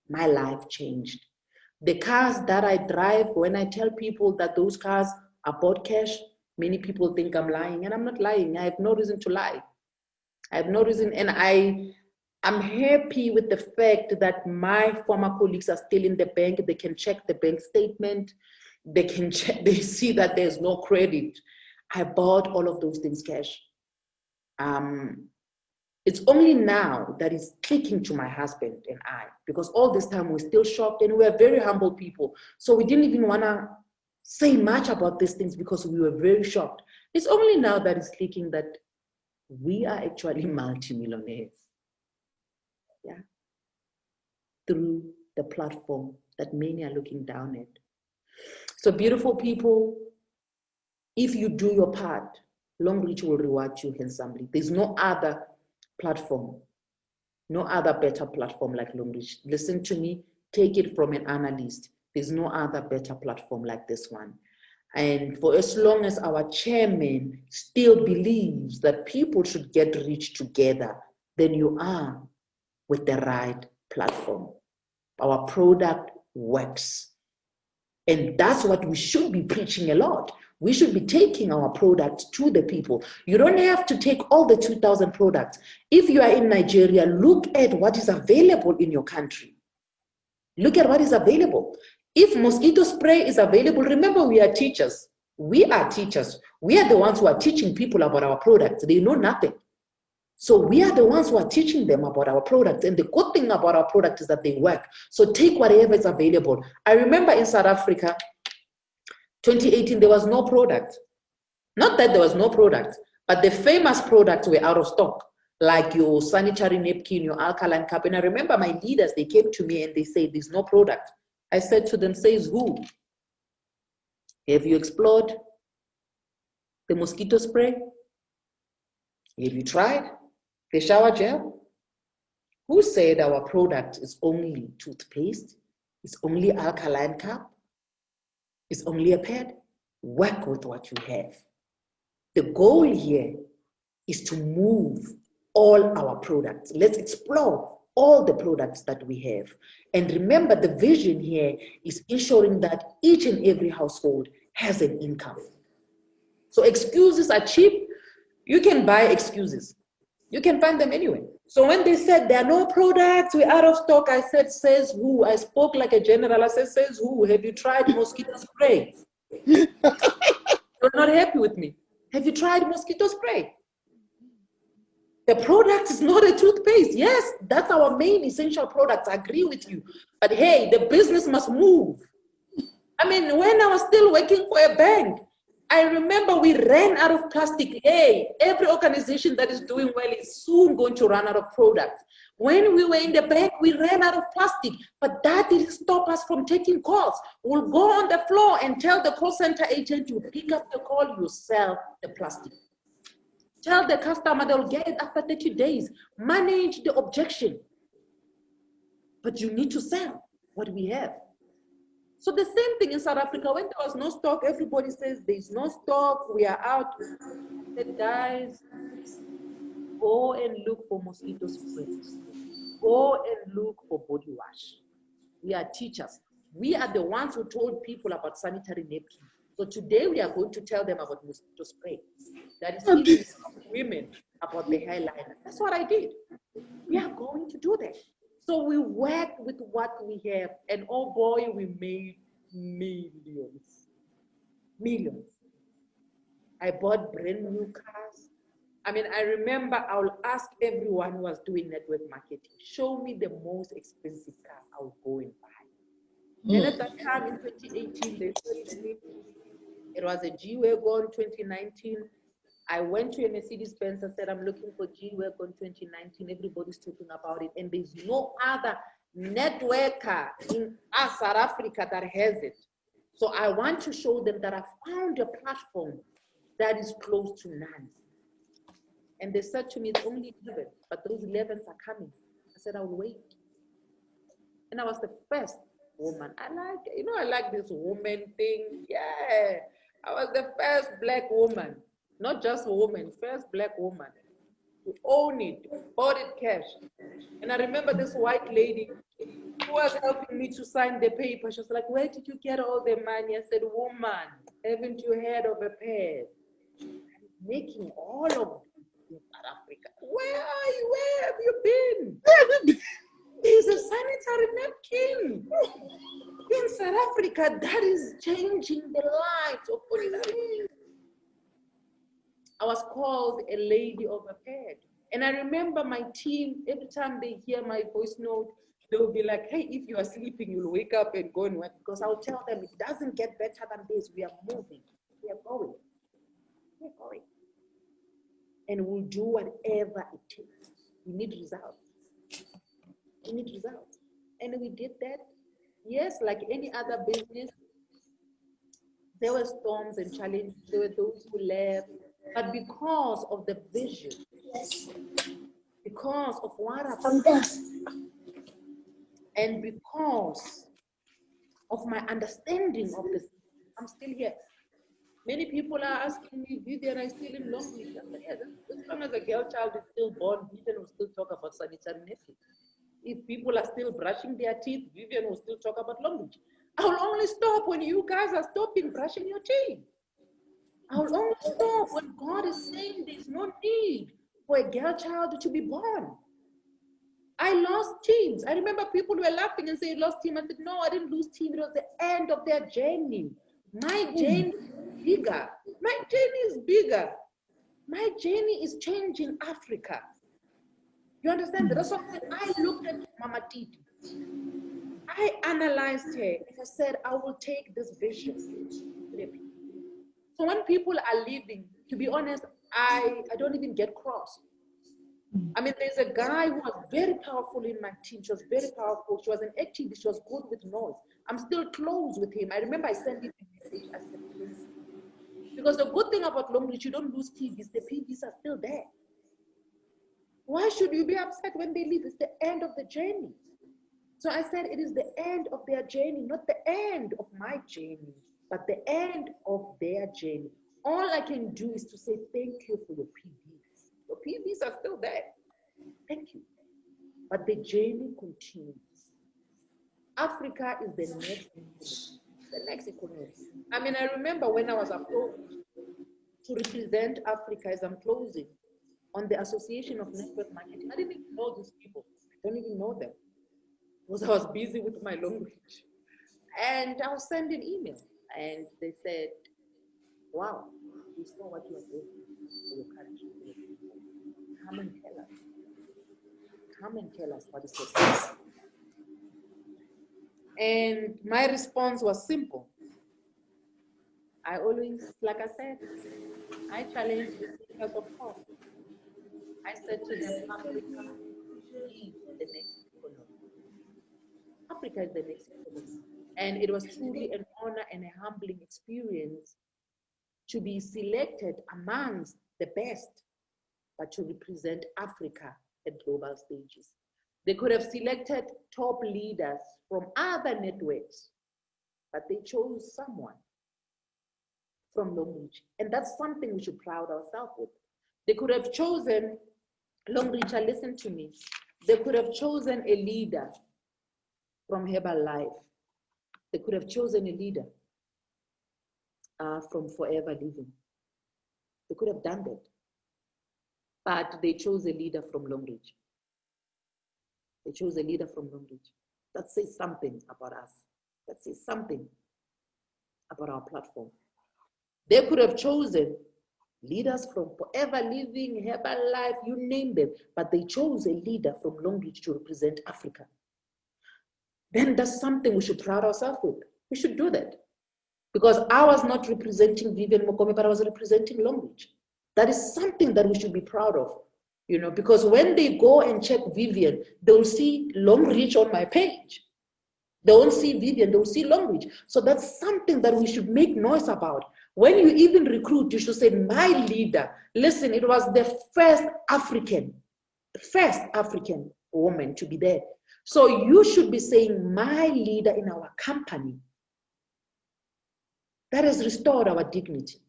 My life changed. The cars that I drive, when I tell people that those cars are bought cash, many people think I'm lying, and I'm not lying. I have no reason to lie. I have no reason, and I'm happy with the fact that my former colleagues are still in the bank. They can check the bank statement. They can check, they see that there's no credit. I bought all of those things cash. It's only now that it's clicking to my husband and I, because all this time we're still shocked and we're very humble people. So we didn't even want to say much about these things because we were very shocked. It's only now that it's clicking that we are actually multimillionaires. Yeah. Through the platform that many are looking down at. So beautiful people, if you do your part, Longrich will reward you handsomely. There's no other platform, no other better platform like Longrich. Listen to me, take it from an analyst. There's no other better platform like this one. And for as long as our chairman still believes that people should get rich together, then you are with the right platform. Our product works. And that's what we should be preaching a lot. We should be taking our products to the people. You don't have to take all the 2,000 products. If you are in Nigeria, look at what is available in your country. Look at what is available. If mosquito spray is available, remember we are teachers. We are teachers. We are the ones who are teaching people about our products. They know nothing. So we are the ones who are teaching them about our products. And the good thing about our product is that they work. So take whatever is available. I remember in South Africa, 2018, there was no product. Not that there was no product, but the famous products were out of stock, like your sanitary napkin, your alkaline cup. And I remember my leaders, they came to me and they said, there's no product. I said to them, says who? Have you explored the mosquito spray? Have you tried the shower gel? Who said our product is only toothpaste? It's only alkaline cup? It's only a pad? Work with what you have. The goal here is to move all our products. Let's explore all the products that we have. And remember, the vision here is ensuring that each and every household has an income. So excuses are cheap. You can buy excuses. You can find them anywhere. So when they said there are no products, we're out of stock, I said, says who? I spoke like a general. I said, says who? Have you tried mosquito spray? You're not happy with me. Have you tried mosquito spray? The product is not a toothpaste. Yes, that's our main essential product. I agree with you. But hey, the business must move. I mean, when I was still working for a bank, I remember we ran out of plastic. Hey, every organization that is doing well is soon going to run out of products. When we were in the bank, we ran out of plastic, but that didn't stop us from taking calls. We'll go on the floor and tell the call center agent, you pick up the call, you sell the plastic. Tell the customer they'll get it after 30 days. Manage the objection. But you need to sell what we have. So the same thing in South Africa, when there was no stock, everybody says there's no stock, we are out. I said, guys, go and look for mosquito sprays. Go and look for body wash. We are teachers. We are the ones who told people about sanitary napkins. So today we are going to tell them about mosquito spray. That is even women about the hairliner. That's what I did. We are going to do that. So we worked with what we have, and oh boy, we made millions. Millions. I bought brand new cars. I mean, I remember I will ask everyone who was doing network marketing, show me the most expensive car I will go and buy. Then at that time in 2018, they said to me, it was a G-Wagon 2019. I went to a Mercedes-Benz and said, I'm looking for G-Wagon 2019. Everybody's talking about it. And there's no other networker in South Africa that has it. So I want to show them that I found a platform that is close to none. And they said to me, it's only 11, but those 11s are coming. I said, I will wait. And I was the first woman. I like this woman thing. Yeah. I was the first black woman, not just a woman, first black woman to own it, bought it cash. And I remember this white lady who was helping me to sign the paper. She was like, where did you get all the money? I said, woman, haven't you heard of a pair? Making all of in South Africa. Where are you? Where have you been? There's a sanitary napkin in South Africa that is changing the lives of ordinary. I was called a lady of a pet. And I remember my team, every time they hear my voice note, they will be like, hey, if you are sleeping, you'll wake up and go and work. Because I'll tell them it doesn't get better than this. We are moving. We are going. We are going. And we'll do whatever it takes. We need results. We need results. And we did that. Yes, like any other business, there were storms and challenges. There were those who left. But because of the vision, because of what I've done, and because of my understanding of this, I'm still here. Many people are asking me, Vivian, are still in Longrich? Yeah, as long as a girl child is still born, Vivian will still talk about sanitary napkins. If people are still brushing their teeth, Vivian will still talk about Longrich. I will only stop when you guys are stopping brushing your teeth. I will only stop when God is saying there's no need for a girl child to be born. I lost teams. I remember people were laughing and saying, lost team. I said, no, I didn't lose team. It was the end of their journey. My journey is bigger. My journey is bigger. My journey is changing Africa. You understand? That's why I looked at Mama Titi. I analyzed her and I said, I will take this vision to the people. So when people are leaving, to be honest, I don't even get cross. I mean, there's a guy who was very powerful in my team. She was very powerful. She was an activist. She was good with noise. I'm still close with him. I remember I sent him a message. I said, please. Because the good thing about Longrich, you don't lose TVs. The PVs are still there. Why should you be upset when they leave? It's the end of the journey. So I said, it is the end of their journey, not the end of my journey, but the end of their journey. All I can do is to say thank you for your PVs. Your PVs are still there. Thank you. But the journey continues. Africa is the next economy. I mean, I remember when I was approached to represent Africa as I'm closing on the Association of Network Marketing. I didn't even know these people. I don't even know them. Because I was busy with my Longrich. And I was sending emails. And they said, wow, we saw what you are doing for your country. Come and tell us. Come and tell us what is success. And my response was simple. I always, like I said, I challenged the thinkers of thought. I said to them, Africa is the next economy. Africa is the next economy. And it was truly an honor and a humbling experience to be selected amongst the best, but to represent Africa at global stages. They could have selected top leaders from other networks, but they chose someone from Longrich. And that's something we should proud ourselves with. They could have chosen, Longrich, listen to me. They could have chosen a leader from Herbalife. They could have chosen a leader from Forever Living. They could have done that. But they chose a leader from Longrich. They chose a leader from Longrich. That says something about us. That says something about our platform. They could have chosen leaders from Forever Living, Herbalife, you name them, but they chose a leader from Longrich to represent Africa. Then that's something we should pride ourselves with. We should do that. Because I was not representing Vivian Mokome, but I was representing Longrich. That is something that we should be proud of, you know, because when they go and check Vivian, they'll see Longrich on my page. They won't see Vivian, they'll see Longrich. So that's something that we should make noise about. When you even recruit, you should say, my leader. Listen, it was the first African woman to be there. So you should be saying, my leader in our company. That has restored our dignity.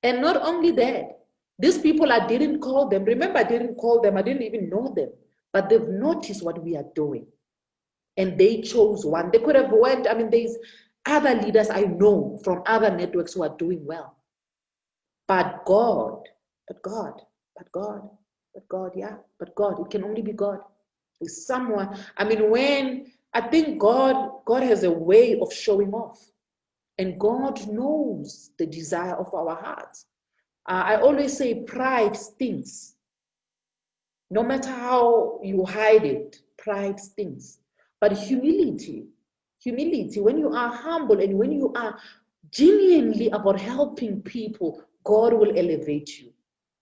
And not only that, these people, I didn't call them. Remember, I didn't call them. I didn't even know them. But they've noticed what we are doing. And they chose one. They could have went, I mean, there's other leaders I know from other networks who are doing well. But God, it can only be God. There's someone, I mean, I think God has a way of showing off. And God knows the desire of our hearts. I always say pride stinks. No matter how you hide it, pride stinks. But humility, when you are humble and when you are genuinely about helping people, God will elevate you.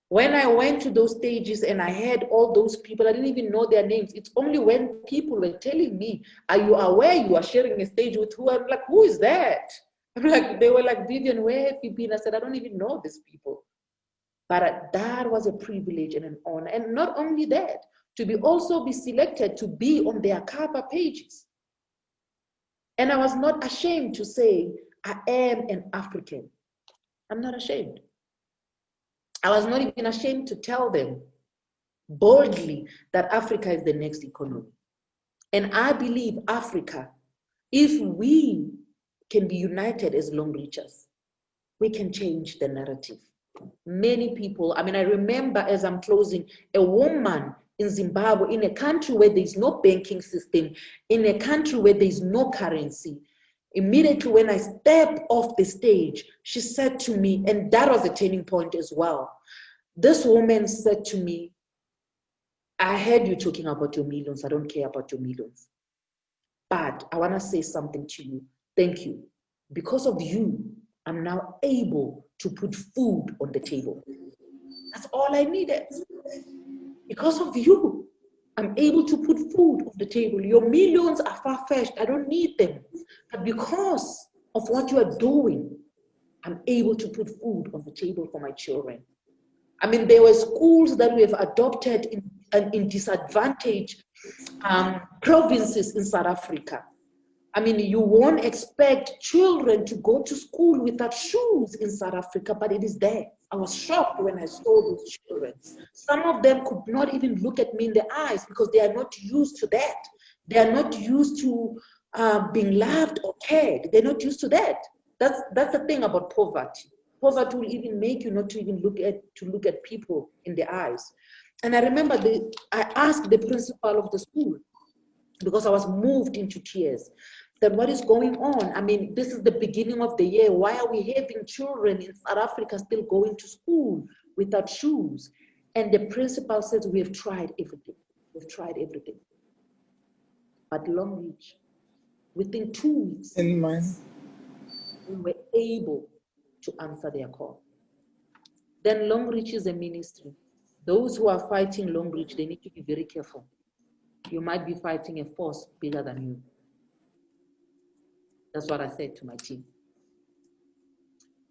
When I went to those stages and I had all those people, I didn't even know their names. It's only when people were telling me, are you aware you are sharing a stage with who? I'm like, who is that? I'm like, they were like, Vivian, where have you been? I said, I don't even know these people. But that was a privilege and an honor. And not only that, to also be selected to be on their cover pages. And I was not ashamed to say, I am an African. I'm not ashamed. I was not even ashamed to tell them boldly that Africa is the next economy. And I believe Africa, if we can be united as Longrichers, we can change the narrative. Many people, I mean, I remember as I'm closing, a woman in Zimbabwe, in a country where there's no banking system, in a country where there's no currency, immediately when I stepped off the stage, she said to me, and that was a turning point as well. This woman said to me, I heard you talking about your millions. I don't care about your millions. But I want to say something to you. Thank you. Because of you, I'm now able to put food on the table. That's all I needed. Because of you, I'm able to put food on the table. Your millions are far-fetched. I don't need them. But because of what you are doing, I'm able to put food on the table for my children. I mean, there were schools that we have adopted in disadvantaged provinces in South Africa. I mean, you won't expect children to go to school without shoes in South Africa, but it is there. I was shocked when I saw those children. Some of them could not even look at me in the eyes because they are not used to that. They are not used to being loved or cared. They're not used to that. That's the thing about poverty. Poverty will even make you not to even look at people in the eyes. And I remember I asked the principal of the school, because I was moved into tears, that what is going on? I mean, this is the beginning of the year. Why are we having children in South Africa still going to school without shoes? And the principal says, we have tried everything. We've tried everything. But Longrich, within 2 weeks, we were able to answer their call. Then Longrich is a ministry. Those who are fighting Longrich, they need to be very careful. You might be fighting a force bigger than you. That's what I said to my team.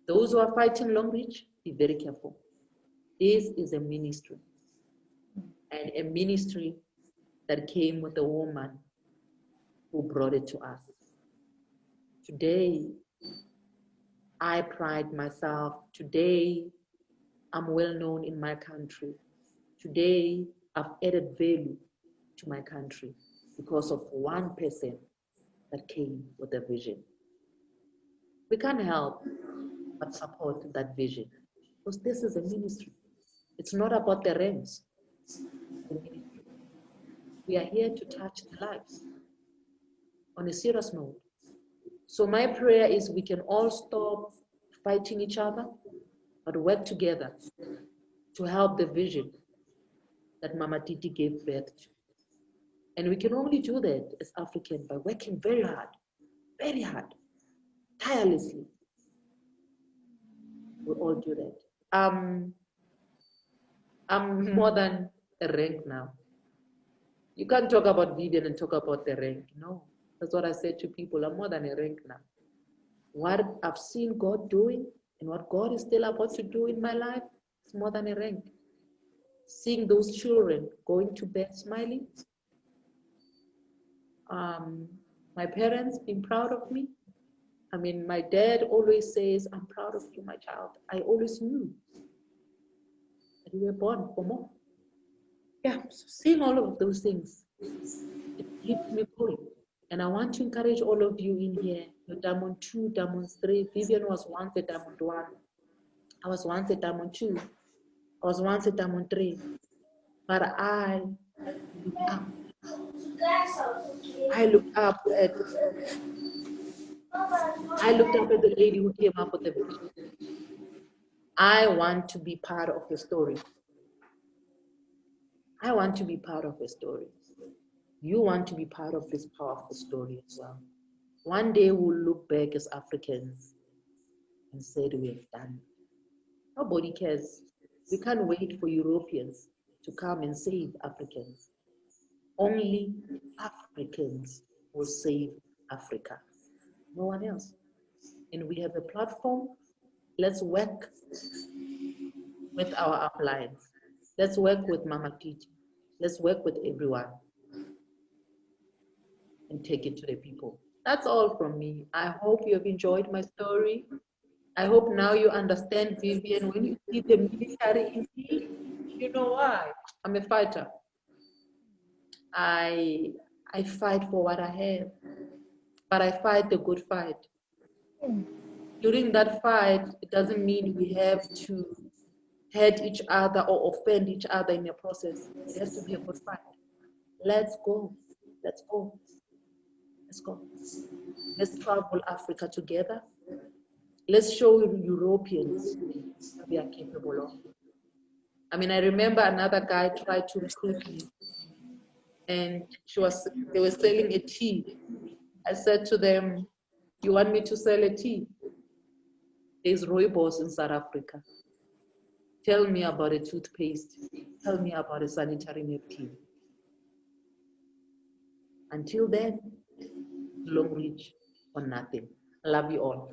Those who are fighting Longrich, be very careful. This is a ministry, and a ministry that came with a woman who brought it to us. Today, I pride myself. Today, I'm well known in my country. Today, I've added value to my country because of one person that came with a vision. We can't help but support that vision. Because this is a ministry. It's not about the ranks. We are here to touch the lives on a serious note. So my prayer is we can all stop fighting each other, but work together to help the vision that Mama Titi gave birth to. And we can only do that as Africans by working very hard, tirelessly. We all do that. I'm more than a rank now. You can't talk about Vivian and talk about the rank. No, that's what I said to people. I'm more than a rank now. What I've seen God doing and what God is still about to do in my life is more than a rank. Seeing those children going to bed smiling, my parents being proud of me. I mean, my dad always says, I'm proud of you, my child. I always knew that you were born for more. Yeah, so seeing all of those things, it keeps me going. And I want to encourage all of you in here, your Diamond 2, Diamond 3. Vivian was once a Diamond 1. I was once a Diamond 2. I was once a Diamond 3. But I looked up at the lady who came up with the vision. I want to be part of the story. I want to be part of the story. You want to be part of this powerful story as well. One day we'll look back as Africans and say that we have done it. Nobody cares. We can't wait for Europeans to come and save Africans. Only Africans will save Africa. No one else. And we have a platform. Let's work with our uplines. Let's work with Mama Titi. Let's work with everyone and take it to the people. That's all from me. I hope you have enjoyed my story. I hope now you understand, Vivian, when you see the military in me, you know why. I'm a fighter. I fight for what I have, but I fight the good fight. During that fight, it doesn't mean we have to hurt each other or offend each other in the process. It has to be a good fight. Let's go. Let's go. Let's go. Let's travel Africa together. Let's show Europeans what we are capable of. I mean, I remember another guy tried to recruit me, and they were selling a tea. I said to them, you want me to sell a tea? There's rooibos in South Africa. Tell me about a toothpaste. Tell me about a sanitary napkin. Until then, Longrich or nothing. I love you all.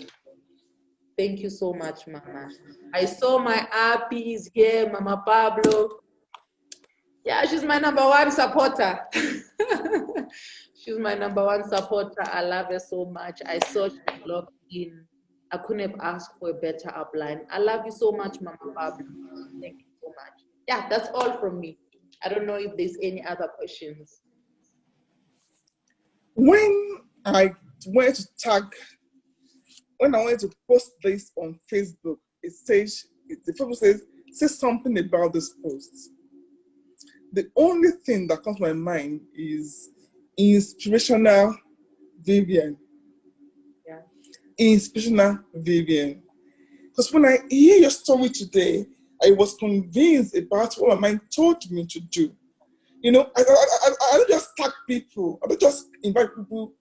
Thank you so much, Mama. I saw my Appies here, Mama Pablo. Yeah, she's my #1 supporter. She's my #1 supporter. I love her so much. I saw she logged in. I couldn't have asked for a better upline. I love you so much, Mama Pablo. Thank you so much. Yeah, that's all from me. I don't know if there's any other questions. When I went to post this on Facebook, the Facebook says, say something about this post. The only thing that comes to my mind is inspirational Vivian. Yeah. Inspirational Vivian. Because when I hear your story today, I was convinced about what my mind told me to do. You know, I don't just tag people. I don't just invite people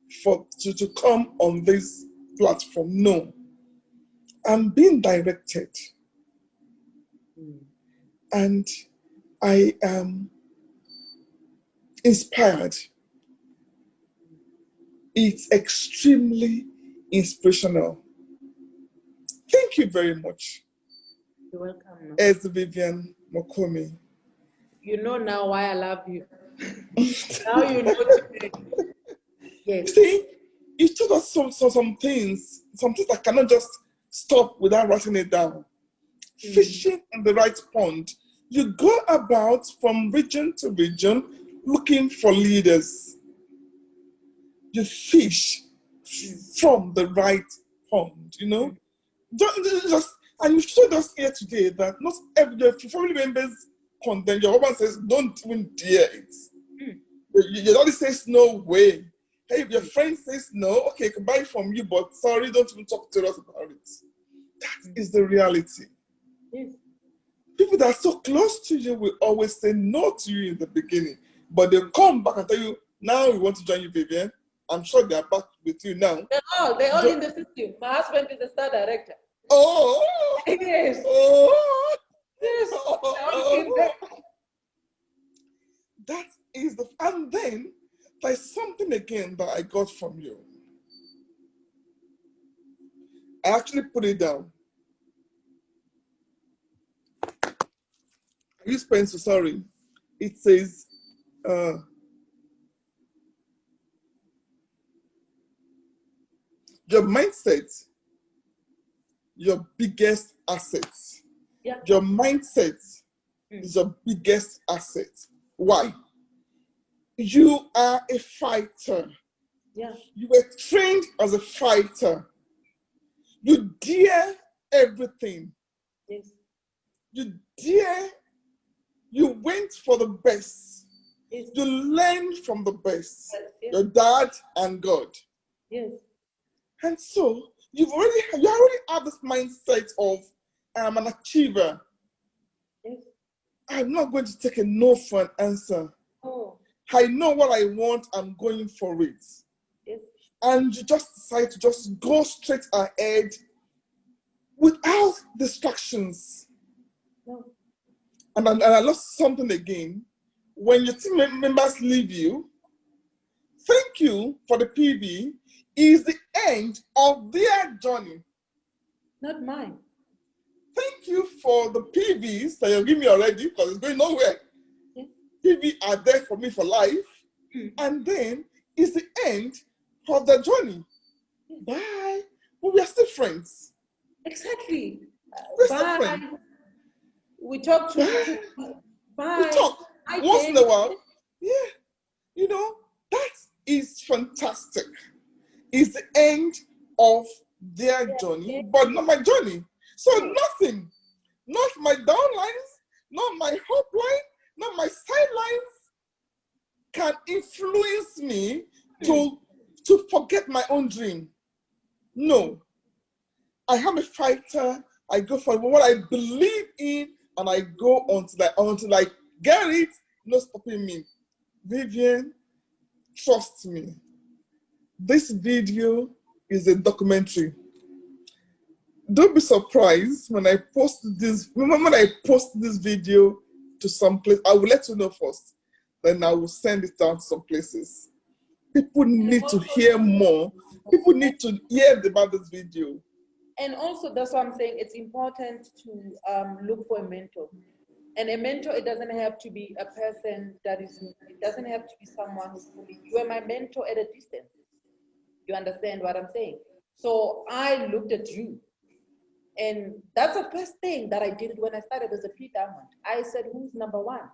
to come on this platform. No. I'm being directed. And I am inspired. It's extremely inspirational. Thank you very much. You're welcome. As Vivian Mokome. You know now why I love you. Now you know today. Yes. See, you told us some things that cannot just stop without writing it down. Fishing in the right pond. You go about from region to region looking for leaders. You fish from the right pond, you know. Don't just, and you showed us here today that not every your family members condemn. Your husband says, don't even dare it. Your daddy says, no way. Hey, if your friend says no, okay, I can buy it from you, but sorry, don't even talk to us about it. That is the reality. Yes. People that are so close to you will always say no to you in the beginning, but they'll come back and tell you, now we want to join you, Vivian. I'm sure they're back with you now. They're all in the system. My husband is the star director. Oh! Yes. Oh! Yes. Oh. That is the, and then there's something again that I got from you. I actually put it down. I use pencil, sorry. It says, your mindset, your biggest asset. Yeah. Your mindset is your biggest asset. Why? You are a fighter. Yeah. You were trained as a fighter. You dare everything. Yes. You dare, you went for the best. Yes. You learned from the best. Yes. Your dad and God. Yes. And so you already have this mindset of I'm an achiever. Yes. I'm not going to take a no for an answer. Oh. I know what I want, I'm going for it. Yes. And you just decide to just go straight ahead without distractions. No. And I lost something again. When your team members leave you, thank you for the PV is the end of their journey. Not mine. Thank you for the PVs that you're giving me already because it's going nowhere. Yes. PV are there for me for life. And then it's the end of the journey. Bye. But we are still friends. Exactly. We're still Bye. friends. We talk to bye. We talk once in a while. Yeah. You know, that is fantastic. It's the end of their journey, but not my journey. So nothing, not my downlines, not my upline, not my sidelines can influence me to forget my own dream. No. I am a fighter. I go for what I believe in, and I go until I get it. No stopping me. Vivian, trust me. This video is a documentary. Don't be surprised when I post this. Remember when I post this video to some place, I will let you know first. Then I will send it down to some places. People need to hear more. People need to hear about this video. And also, that's why I'm saying it's important to look for a mentor. And a mentor, it doesn't have to be a person it doesn't have to be someone who's fully, you are my mentor at a distance. You understand what I'm saying? So I looked at you. And that's the first thing that I did when I started as a P-Diamond. I said, who's number one?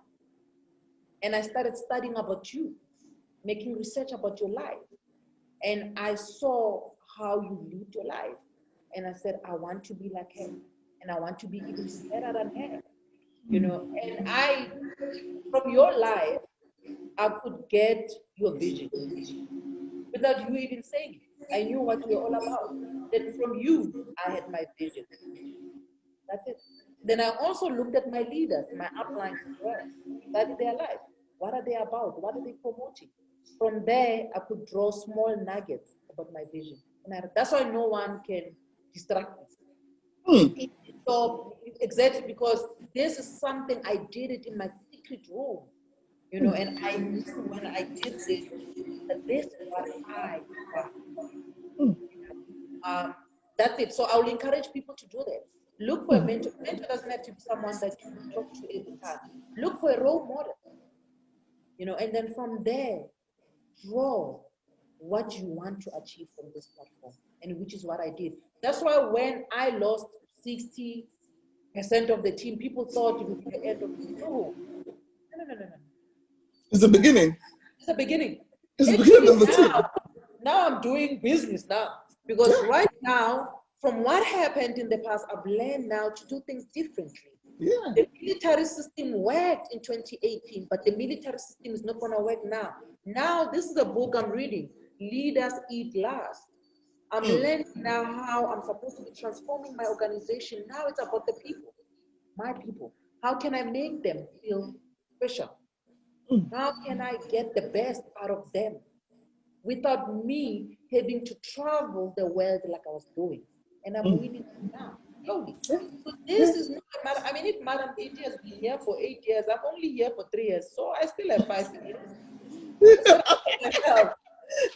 And I started studying about you, making research about your life. And I saw how you lived your life. And I said, I want to be like her. And I want to be even better than her. You know, and from your life, I could get your vision without you even saying it. I knew what you're all about. Then from you, I had my vision. That's it. Then I also looked at my leaders, my uplines as well. Studied their life. What are they about? What are they promoting? From there, I could draw small nuggets about my vision. And that's why no one can distract me. So exactly, because this is something I did it in my secret room, you know, and I knew when I did this that this is what I want. That's it. So I will encourage people to do that. Look for a mentor. Mentor doesn't have to be someone that you talk to every time. Look for a role model, you know, and then from there, draw what you want to achieve from this platform, and which is what I did. That's why when I lost 60% of the team, people thought it would be the end of the no. No. It's the beginning. It's the beginning. It's the beginning of the team. Now I'm doing business now. Because right now, from what happened in the past, I've learned now to do things differently. Yeah. The military system worked in 2018, but the military system is not going to work now. Now, this is a book I'm reading, Leaders Eat Last. I'm learning now how I'm supposed to be transforming my organization. Now it's about the people, my people. How can I make them feel special? How can I get the best out of them without me having to travel the world like I was doing? And I'm winning now, slowly. So this is not a matter. I mean, if Madam Titi has been here for 8 years, I'm only here for 3 years, so I still have 5 years.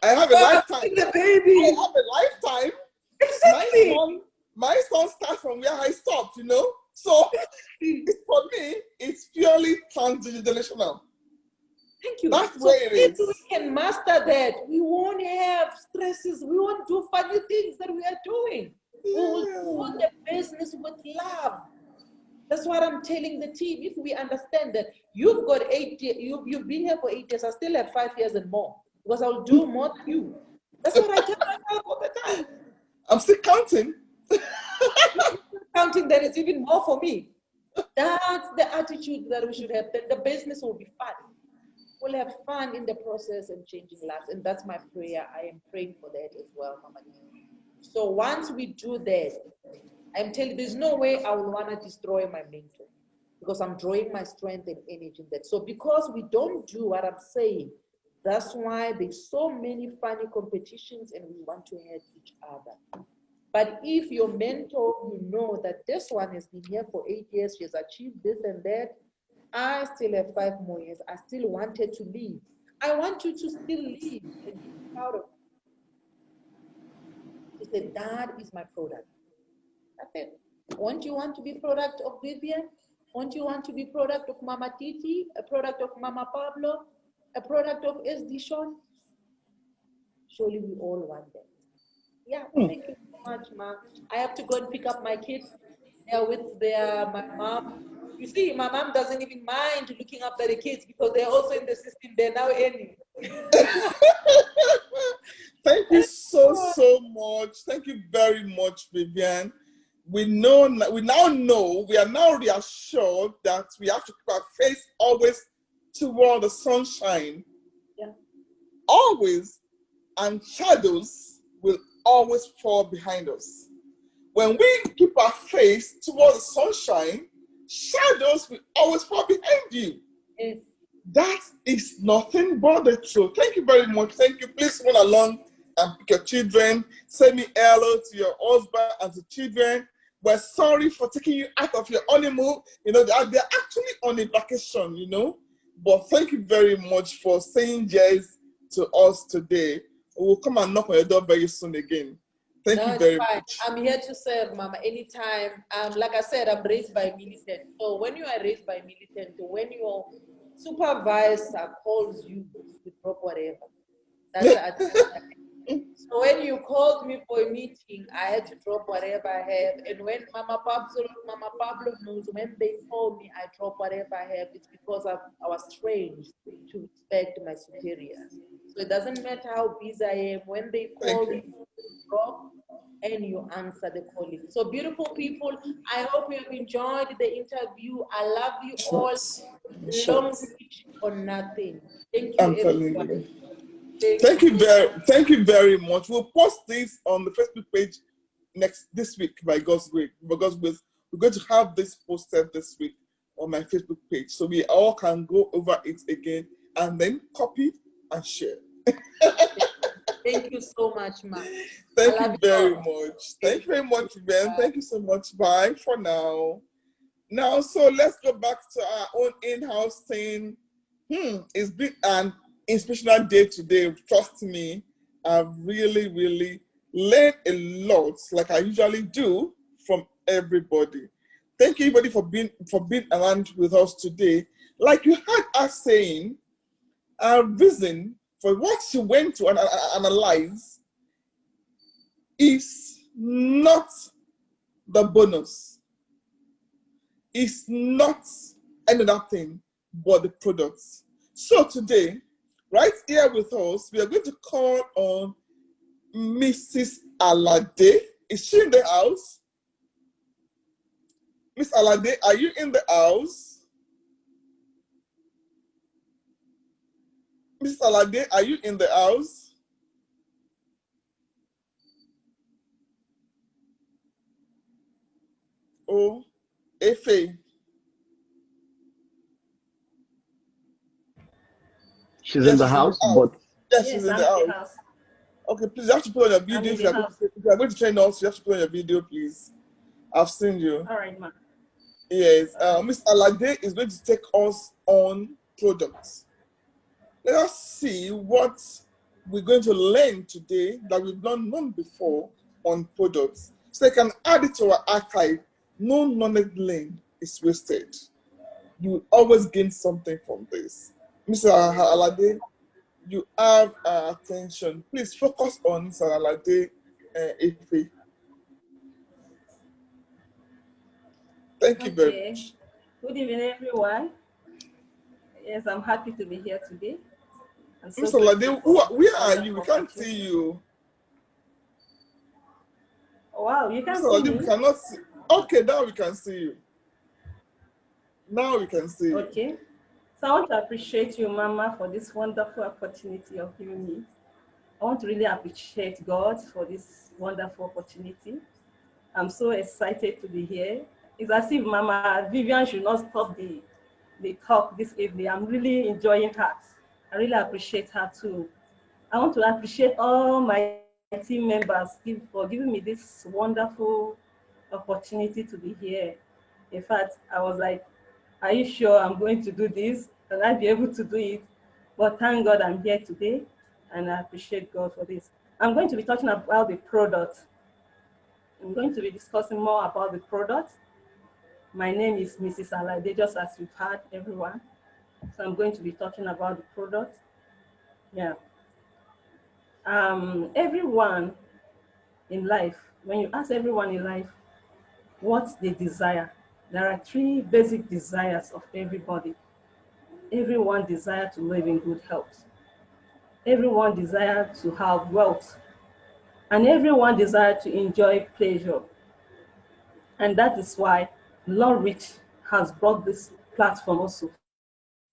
I have a lifetime. The baby. I have a lifetime. Exactly. My son starts from where I stopped, you know? So for me, it's purely transgenerational. Thank you. That's so where it if is. we can master that, we won't have stresses. We won't do funny things that we are doing. We will do the business with love. That's what I'm telling the team. If we understand that you've got 8 years, you've been here for 8 years, I still have 5 years and more because I'll do more than you. That's what I tell myself all the time. I'm still counting. Counting that is even more for me. That's the attitude that we should have. That the business will be fun. We'll have fun in the process and changing lives. And that's my prayer. I am praying for that as well, Mama. So once we do that, I'm telling you, there's no way I will want to destroy my mentor because I'm drawing my strength and energy in that. So because we don't do what I'm saying, that's why there's so many funny competitions and we want to hurt each other. But if your mentor, you know that this one has been here for 8 years, she has achieved this and that, I still have 5 more years. I still wanted to leave. I want you to still leave and be proud of it. He said, that is my product. That's it. Won't you want to be product of Vivian? Won't you want to be product of Mama Titi, a product of Mama Pablo, a product of SD Sean? Surely we all want that. Yeah, thank you so much, Ma. I have to go and pick up my kids. They're with my mom. You see, my mom doesn't even mind looking after the kids because they're also in the system. They're now earning. Thank you so much. Thank you very much, Vivian. We now know, we are now reassured that we have to keep our face always toward the sunshine. Yeah. Always, and shadows will always fall behind us. When we keep our face toward the sunshine, shadows will always fall behind you. Yes. That is nothing but the truth. Thank you very much. Thank you. Please run along and pick your children. Send me hello to your husband and the children. We're sorry for taking you out of your honeymoon. You know, they're actually on a vacation, you know. But thank you very much for saying yes to us today. We'll come and knock on your door very soon again. Thank you very much. I'm here to serve, Mama, anytime. Like I said, I'm raised by militant. So when you are raised by militant, when your supervisor calls you to drop whatever, that's the So when you called me for a meeting, I had to drop whatever I have. And when Mama Pablo knows, when they call me, I drop whatever I have. It's because I was trained to respect my superiors. So it doesn't matter how busy I am. When they call you, drop and you answer the calling. So beautiful people, I hope you have enjoyed the interview. I love you all. Longrich or nothing. Thank you, everyone. Thank you very much. We'll post this on the Facebook page this week by God's grace. We're going to have this posted this week on my Facebook page, so we all can go over it again and then copy and share. Thank you so much, Ma. Thank you very much. Thank you very much, Ben. Thank you so much. Bye for now. Now, so let's go back to our own in-house thing. It's been an inspirational day today. Trust me, I've really, really learned a lot, like I usually do, from everybody. Thank you, everybody, for being around with us today. Like you heard us saying, our reason for what she went to analyze is not the bonus. It's not another thing but the products. So today, right here with us, we are going to call on Mrs. Alade. Is she in the house? Miss Alade, are you in the house? Miss Alade, are you in the house? Oh, Efe. She's in the house, but yes, she's in the house. Okay, please, you have to put on your video. If you are going to train us, you have to put on your video, please. I've seen you. All right, ma'am. Yes, Miss Alade is going to take us on products. Let us see what we're going to learn today that we've not known before on products. So you can add it to our archive. No knowledge learned is wasted. You will always gain something from this. Mr. Alade, you have our attention. Please focus on Mr. Alade Efe. Thank you very much. Good evening, everyone. Yes, I'm happy to be here today. So Mr. Alade, where are you? We can't see you. Wow, you can Mr. see Alade, me? we cannot see. Okay, now we can see you. Now we can see you. Okay. So I want to appreciate you, Mama, for this wonderful opportunity of giving me. I want to really appreciate God for this wonderful opportunity. I'm so excited to be here. It's as if Mama Vivian should not stop the talk this evening. I'm really enjoying her. I really appreciate her too. I want to appreciate all my team members for giving me this wonderful opportunity to be here. In fact, I was like, are you sure I'm going to do this? Will I be able to do it? But thank God I'm here today, and I appreciate God for this. I'm going to be talking about the product. I'm going to be discussing more about the product. My name is Mrs. Alide, just as you've heard, everyone. So I'm going to be talking about the product. Yeah. Everyone in life, when you ask everyone in life what they desire, there are three basic desires of everybody. Everyone desires to live in good health. Everyone desires to have wealth. And everyone desires to enjoy pleasure. And that is why Longrich has brought this platform also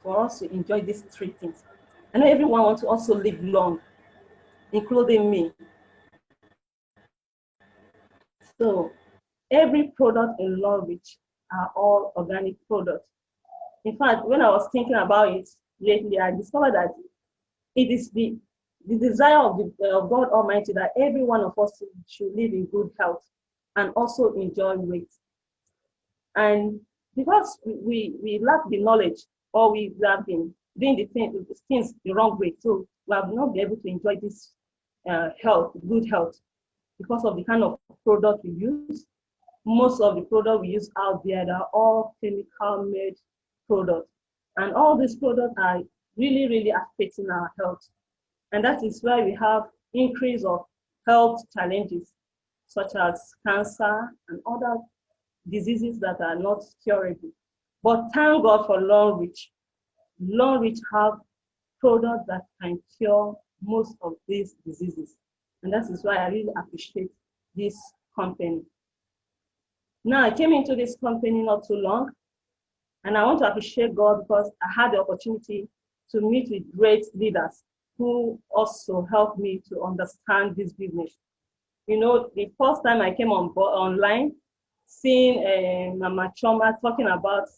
for us to enjoy these three things. I know everyone wants to also live long, including me. So every product in Longrich are all organic products. In fact, when I was thinking about it lately, I discovered that it is the desire of God Almighty that every one of us should live in good health and also enjoy weight. And because we lack the knowledge, or we have been doing the things the wrong way, so we have not been able to enjoy this good health, because of the kind of product we use. Most of the products we use out there, are all chemical made products. And all these products are really, really affecting our health. And that is why we have increase of health challenges, such as cancer and other diseases that are not curable. But thank God for Longrich. Longrich have products that can cure most of these diseases. And that is why I really appreciate this company. Now, I came into this company not too long, and I want to appreciate God because I had the opportunity to meet with great leaders who also helped me to understand this business. You know, the first time I came on board online, seeing Mama Choma talking about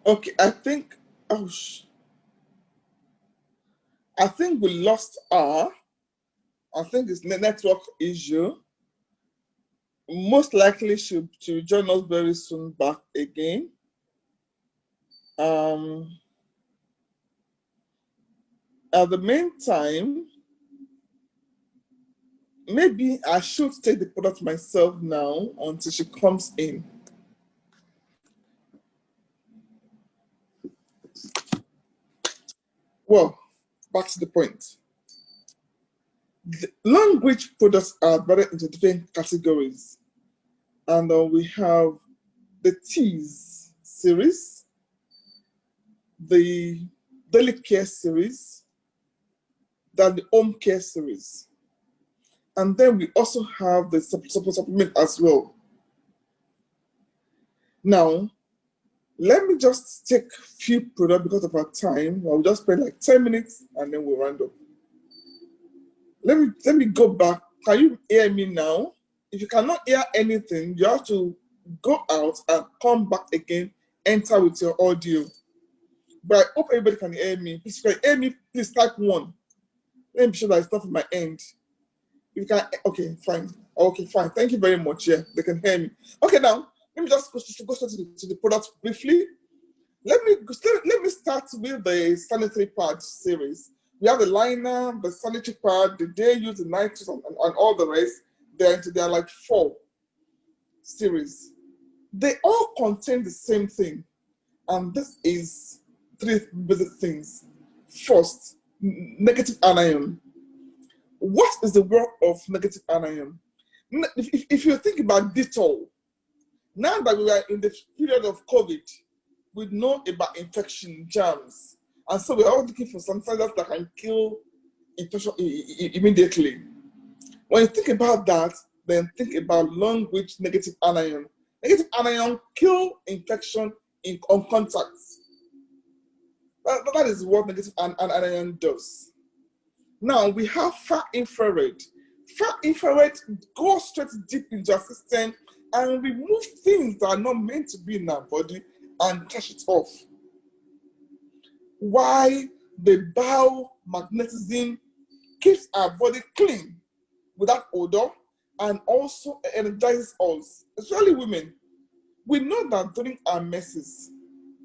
Okay, I think, I think we lost her. I think it's network issue. Most likely she'll join us very soon back again. At the meantime, maybe I should take the product myself now until she comes in. Well, back to the point. The Longrich products are divided into different categories. And we have the Teas series, the Daily Care series, then the Home Care series. And then we also have the supplement as well. Now, let me just take a few products because of our time. I'll just spend like 10 minutes and then we'll round up. Let me go back. Can you hear me now? If you cannot hear anything, you have to go out and come back again, enter with your audio. But I hope everybody can hear me. Please, if you can hear me, please type 1. Let me be sure that it's not from my end. If you can, okay, fine. Okay, fine. Thank you very much. Yeah, they can hear me. Okay, now let me just go straight to the product briefly. Let me start with the sanitary pad series. We have the liner, the sanitary pad, the day use, the night use, and all the rest. They're like 4 series. They all contain the same thing, and this is 3 basic things. First, negative anion. What is the work of negative anion? If you think about Dettol, now that we are in the period of COVID, we know about infection, germs, and so we're all looking for some sanitizers that can kill infection immediately. When you think about that, then think about Longrich negative anion. Negative anion kill infection on contact. That is what negative anion does. Now we have far infrared. Far infrared goes straight deep into our system and remove things that are not meant to be in our body and touch it off. Why the biomagnetism keeps our body clean without odor and also energizes us, especially women. We know that during our menses,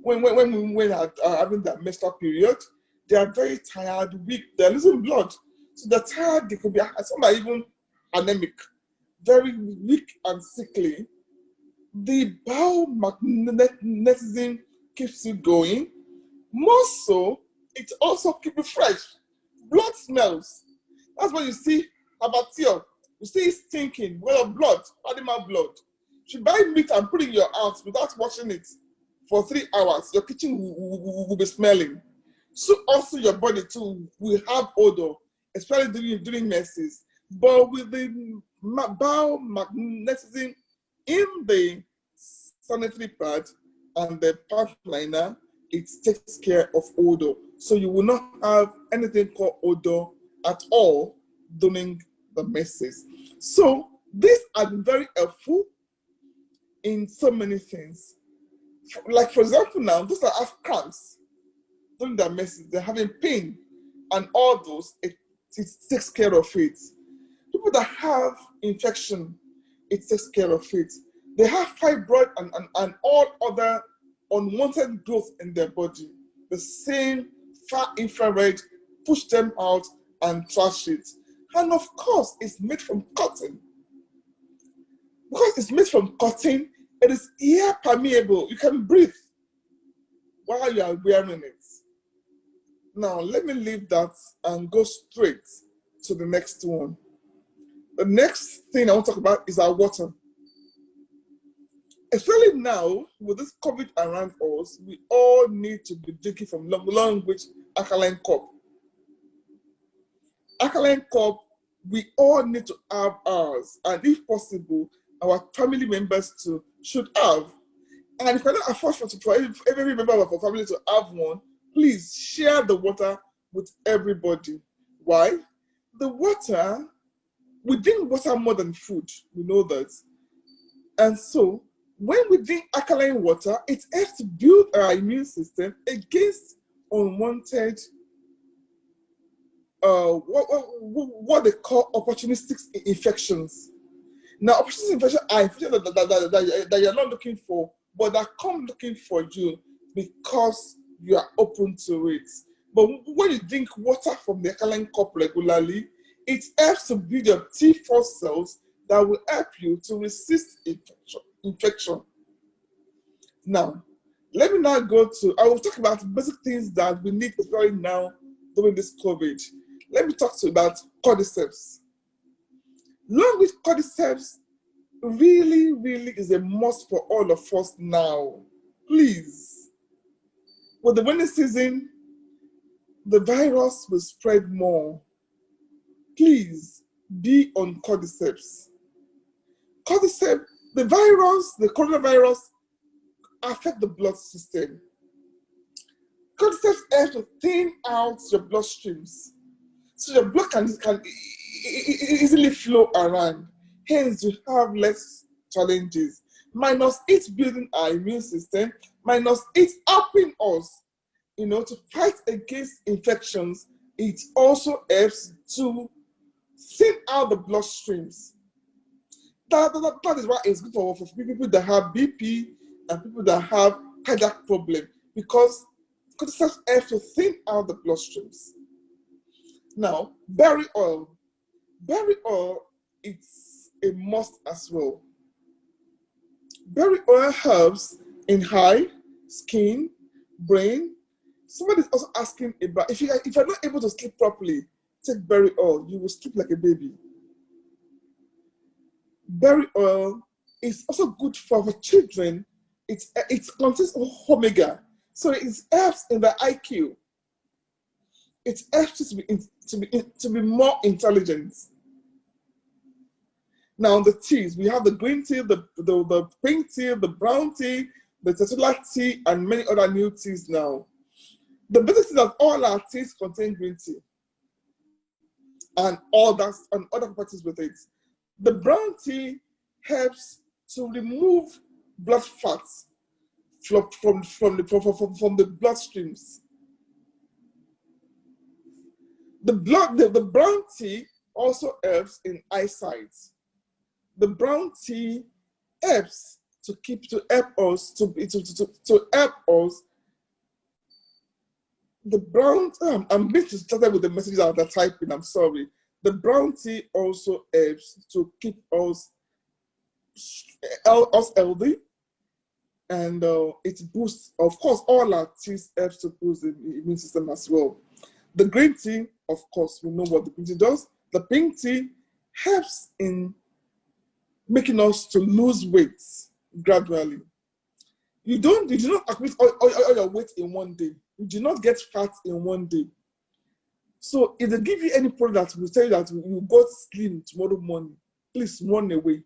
when women are having their menstrual period, they are very tired, weak, they're losing blood. So they're tired, they could be, some are even anemic, very weak and sickly. The biomagnetism keeps you going. More so, it also keeps you fresh. Blood smells. That's when you see abattoir. You see it stinking, well, blood, animal blood. If you buy meat and put it in your house without washing it for 3 hours, your kitchen will be smelling. So also your body too will have odor, especially during menses. But with the biomagnetism in the sanitary pad and the pad liner, it takes care of odor. So you will not have anything called odor at all during the menses. So these are very helpful in so many things. Like for example now, those that have cramps during their menses, they're having pain and all those, it takes care of it. People that have infection, it takes care of it. They have fibroid and all other unwanted growth in their body. The same far infrared push them out and trash it. And of course, it's made from cotton. Because it's made from cotton, it is air permeable. You can breathe while you are wearing it. Now, let me leave that and go straight to the next one. The next thing I want to talk about is our water. Especially now, with this COVID around us, we all need to be drinking from Longrich alkaline cup. Alkaline cup, we all need to have ours, and if possible, our family members too should have. And if I don't afford for every member of our family to have one, please share the water with everybody. Why? The water, we drink water more than food, we know that. And so, When we drink alkaline water, it helps to build our immune system against unwanted, what they call opportunistic infections. Now, opportunistic infections are infections that you're not looking for, but that come looking for you because you are open to it. But when you drink water from the alkaline cup regularly, it helps to build your T4 cells that will help you to resist infection. Now, let me now go to, I will talk about basic things that we need especially now during this COVID. Let me talk to you about cordyceps. Longrich cordyceps really, really is a must for all of us now. Please, with the winter season, the virus will spread more. Please be on cordyceps. Cordyceps, the virus, the coronavirus, affect the blood system. Cordyceps helps to thin out your bloodstreams, so your blood can easily flow around. Hence, you have less challenges. Minus it building our immune system, minus it helping us, to fight against infections. It also helps to thin out the bloodstreams. That is why it's good for people that have BP and people that have cardiac problem, because cordyceps helps to thin out the bloodstreams. Now, berry oil. Berry oil, it's a must as well. Berry oil helps in eye, skin, brain. Somebody's also asking about, if you're not able to sleep properly, take berry oil, you will sleep like a baby. Berry oil is also good for children. It contains of omega, so it helps in the IQ. It helps you to be more intelligent. Now the teas, we have the green tea, the pink tea, the brown tea, the Titilope tea, and many other new teas now. The basic thing is that all our teas contain green tea and all that and other properties with it. The brown tea helps to remove blood fats from the bloodstreams. The brown tea also helps in eyesight. The brown tea helps to help us. The brown, I'm going to start with the messages that are typing, I'm sorry. The brown tea also helps to keep us healthy, and it boosts, of course, all our teas helps to boost the immune system as well. The green tea, of course, we know what the green tea does. The pink tea helps in making us to lose weight gradually. You do not accumulate all your weight in one day. You do not get fat in one day. So if they give you any product that will tell you that you got slim tomorrow morning, please run away.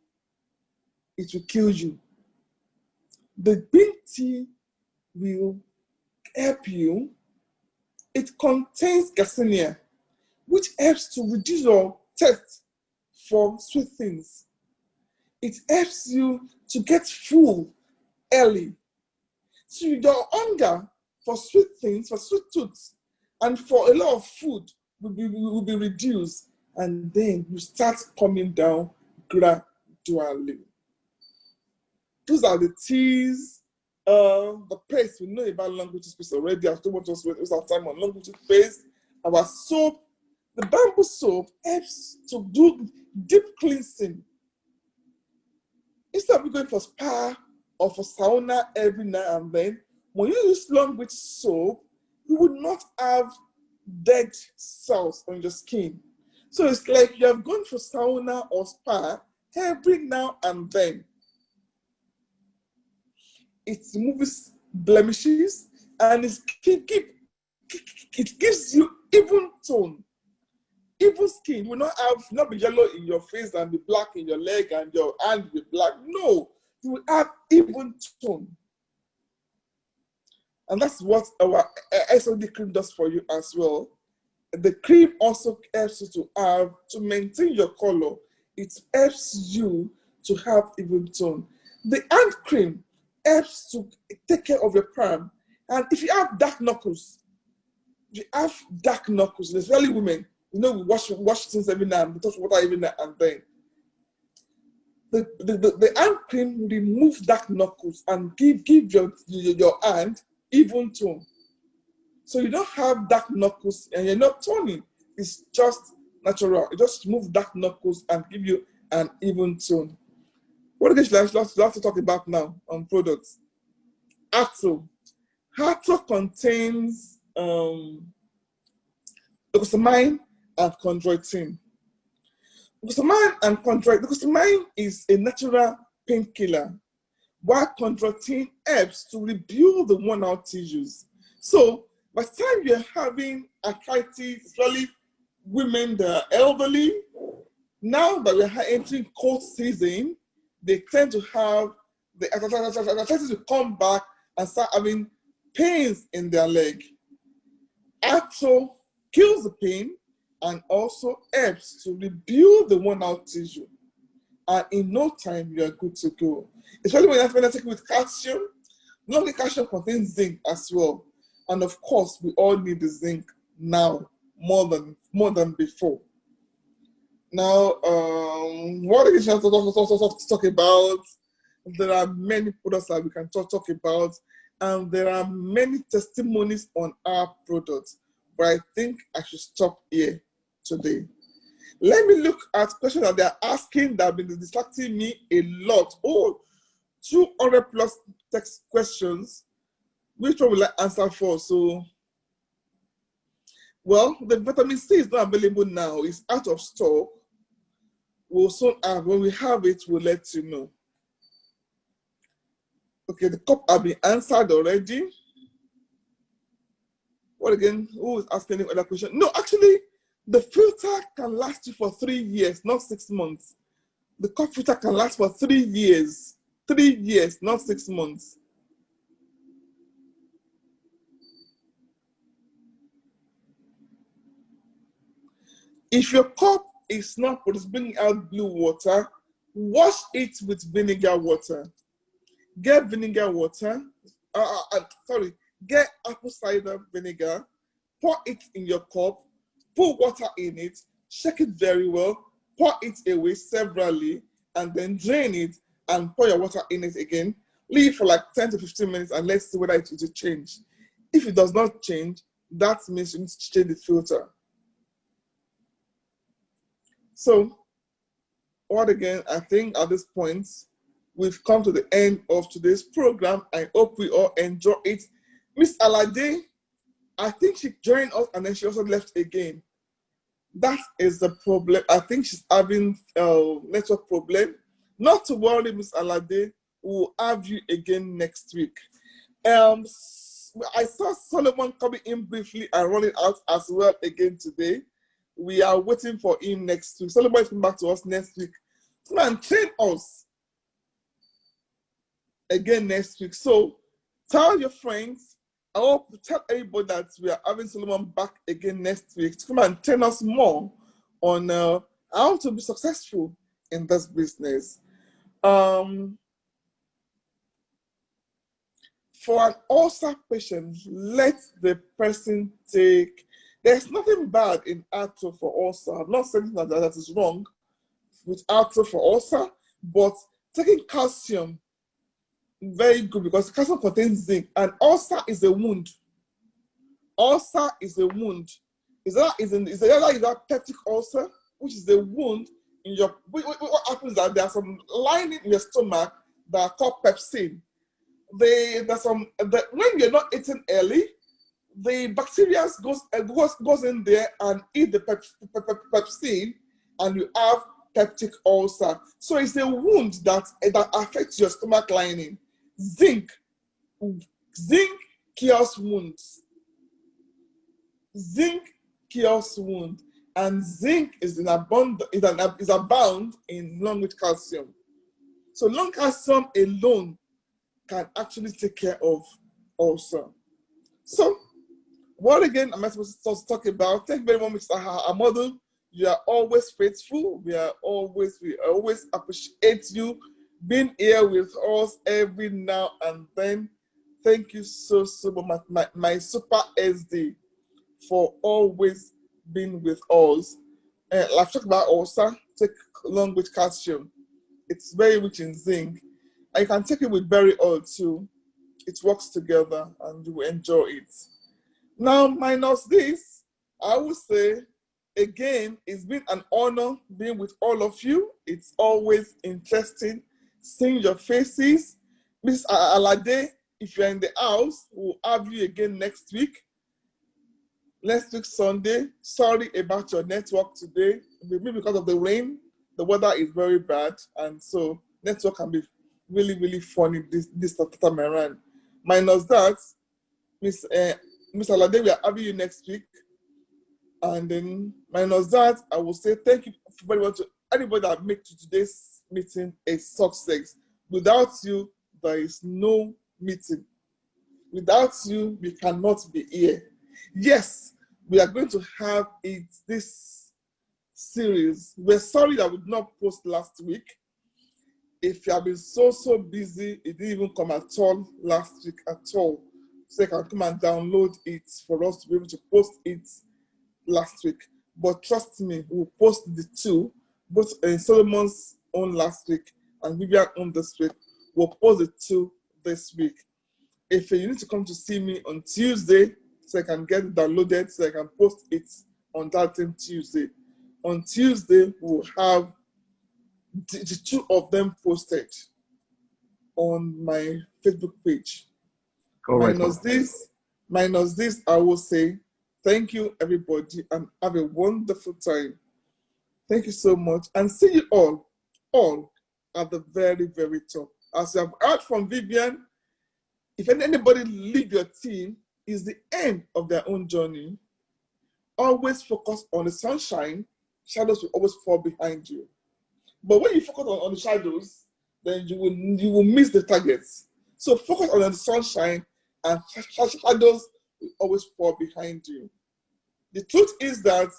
It will kill you. The green tea will help you. It contains garcinia, which helps to reduce your taste for sweet things. It helps you to get full early. So your hunger for sweet things, for sweet tooths, and for a lot of food will be reduced, and then you start coming down gradually. Those are the teas, the paste. We know about Longrich paste already. I don't want to waste our time on Longrich paste. Our soap, the bamboo soap helps to do deep cleansing. Instead of going for spa or for sauna every now and then, when you use Longrich soap, you will not have dead cells on your skin. So it's like you have gone for sauna or spa every now and then. It removes blemishes, and it gives you even tone. Even skin. You will not be yellow in your face and be black in your leg and your hand be black. No, you will have even tone. And that's what our SOD cream does for you as well. The cream also helps you to maintain your color. It helps you to have even tone. The hand cream helps to take care of your palm. And if you have dark knuckles, especially women, we wash things every now and then, touch water every now and then. The hand cream removes dark knuckles and give your hand even tone. So you don't have dark knuckles and you're not toning. It's just natural. It just remove dark knuckles and give you an even tone. What again should I have to talk about now on products? Acto. Acto contains glucosamine and chondroitin. Glucosamine is a natural painkiller, while chondroitin helps to rebuild the worn-out tissues. So by the time you're having arthritis, especially women that are elderly, now that we're entering cold season, they tend to have the arthritis to come back and start having pains in their leg. Acto kills the pain and also helps to rebuild the worn-out tissue. And in no time, you are good to go. Especially when you're taking with calcium. Not only calcium contains zinc as well. And of course, we all need the zinc now more than before. Now, what is to talk about? There are many products that we can talk about, and there are many testimonies on our products. But I think I should stop here today. Let me look at questions that they're asking that have been distracting me a lot. 200 plus text questions. Which one will I answer for? So, well, the vitamin C is not available now. It's out of stock. We'll soon have. When we have it, we'll let you know. Okay, the cup have been answered already. What again? Who is asking any other question? No, actually, the filter can last you for 3 years, not 6 months. The cup filter can last for 3 years. 3 years, not 6 months. If your cup is not bringing out blue water, wash it with vinegar water. Get vinegar water. Get apple cider vinegar. Pour it in your cup. Put water in it. Shake it very well. Pour it away severally, and then drain it and pour your water in it again. Leave for like 10 to 15 minutes and let's see whether it will change. If it does not change, that means you need to change the filter. So, what again, I think at this point, we've come to the end of today's program. I hope we all enjoy it. Miss Alade, I think she joined us and then she also left again. That is the problem. I think she's having a network problem. Not to worry, Miss Alade, we'll have you again next week. I saw Solomon coming in briefly and running out as well again today. We are waiting for him next week. Solomon is coming back to us next week. Come and train us again next week. So tell your friends, I hope to tell everybody that we are having Solomon back again next week to come and tell us more on how to be successful in this business. For an ulcer patient, let the person take. There's nothing bad in Acto for ulcer. I'm not saying that is wrong with Acto for ulcer, but taking calcium, very good, because calcium contains zinc, and ulcer is a wound. Ulcer is a wound. Is that peptic ulcer, which is a wound in your. What happens is that there's some lining in your stomach that are called pepsin. When you're not eating early, the bacteria goes in there and eat the pepsin, and you have peptic ulcer. So it's a wound that affects your stomach lining. Zinc cures wounds. Zinc cures wound, and zinc is abound in Longrich calcium. So long calcium alone can actually take care of ulcer. So, what again am I supposed to talk about? Thank you very much, Mr. Amadu. You are always faithful. We always appreciate you. being here with us every now and then. Thank you so much, my Super SD, for always being with us. I've talked about also, take Longrich calcium. It's very rich in zinc. And you can take it with berry oil too. It works together and you will enjoy it. Now, minus this, I would say, again, it's been an honor being with all of you. It's always interesting seeing your faces. Miss Alade, if you're in the house, we'll have you again next week. Next week, Sunday. Sorry about your network today. Maybe because of the rain, the weather is very bad. And so network can be really funny this time around. Minus that, Miss Alade, we are having you next week. And then minus that, I will say thank you very much to anybody that made today's meeting a success. Without you, there is no meeting. Without you, we cannot be here. Yes, we are going to have this series. We're sorry that we did not post last week. If you have been so busy, it didn't even come at all last week at all. So you can come and download it for us to be able to post it last week. But trust me, we'll post the two, both in Solomon's own last week and Vivian own this week. We'll post the two this week. If you need to come to see me on Tuesday, so I can get it downloaded, so I can post it on that same Tuesday. On Tuesday, we'll have the two of them posted on my Facebook page. Minus this, I will say thank you, everybody, and have a wonderful time. Thank you so much, and see you all at the very top. As you have heard from Vivian, if anybody leave your team, is the end of their own journey. Always focus on the sunshine. Shadows will always fall behind you. But when you focus on the shadows, then you will miss the targets. So focus on the sunshine, and shadows will always fall behind you. The truth is that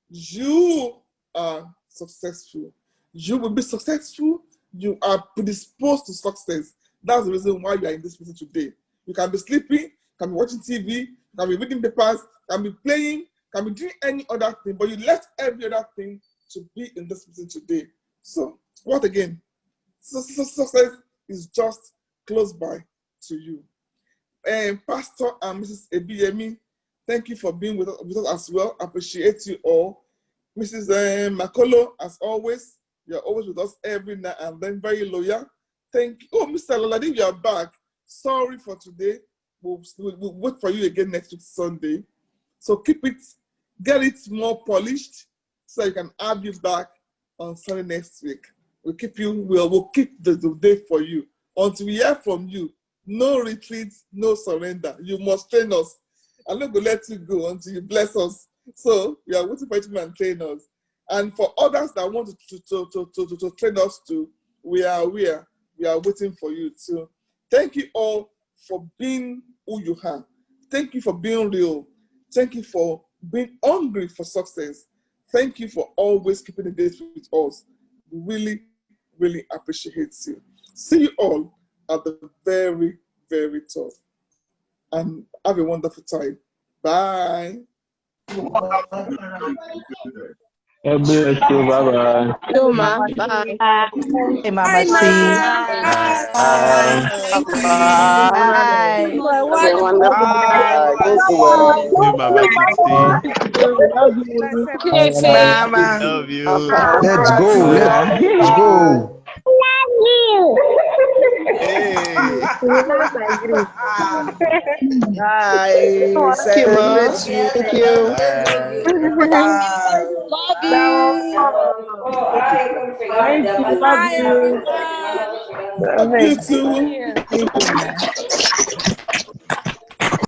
you are successful. You will be successful. You are predisposed to success. That's the reason why you are in this meeting today. You can be sleeping, you can be watching TV, you can be reading papers, you can be playing, you can be doing any other thing, but you left every other thing to be in this meeting today. So, what again? Success is just close by to you. Pastor and Mrs. Ebiyemi, thank you for being with us as well. Appreciate you all. Mrs. Makolo, as always, you're always with us every night and then, very loyal. Thank you. Oh, Mr. Loladi, you are back. Sorry for today. We'll wait for you again next week, Sunday. So keep it, get it more polished so you can have you back on Sunday next week. We'll keep the day for you. Until we hear from you, no retreat, no surrender. You must train us. I'm not going to let you go until you bless us. So we are waiting for you to come and train us. And for others that want to train us too, we are waiting for you too. Thank you all for being who you are. Thank you for being real. Thank you for being hungry for success. Thank you for always keeping the dates with us. We really appreciate you. See you all at the very top. And have a wonderful time. Bye. God bless you. Bye-bye. No, ma. Bye. Hey, Mama T. Bye. Have a wonderful day. Go to well. Hey, Mama Titi. Mama. Love you. Let's go. Let's go. Hey. Bye. Celebrate you. Thank you. Love you. You too. Thank you.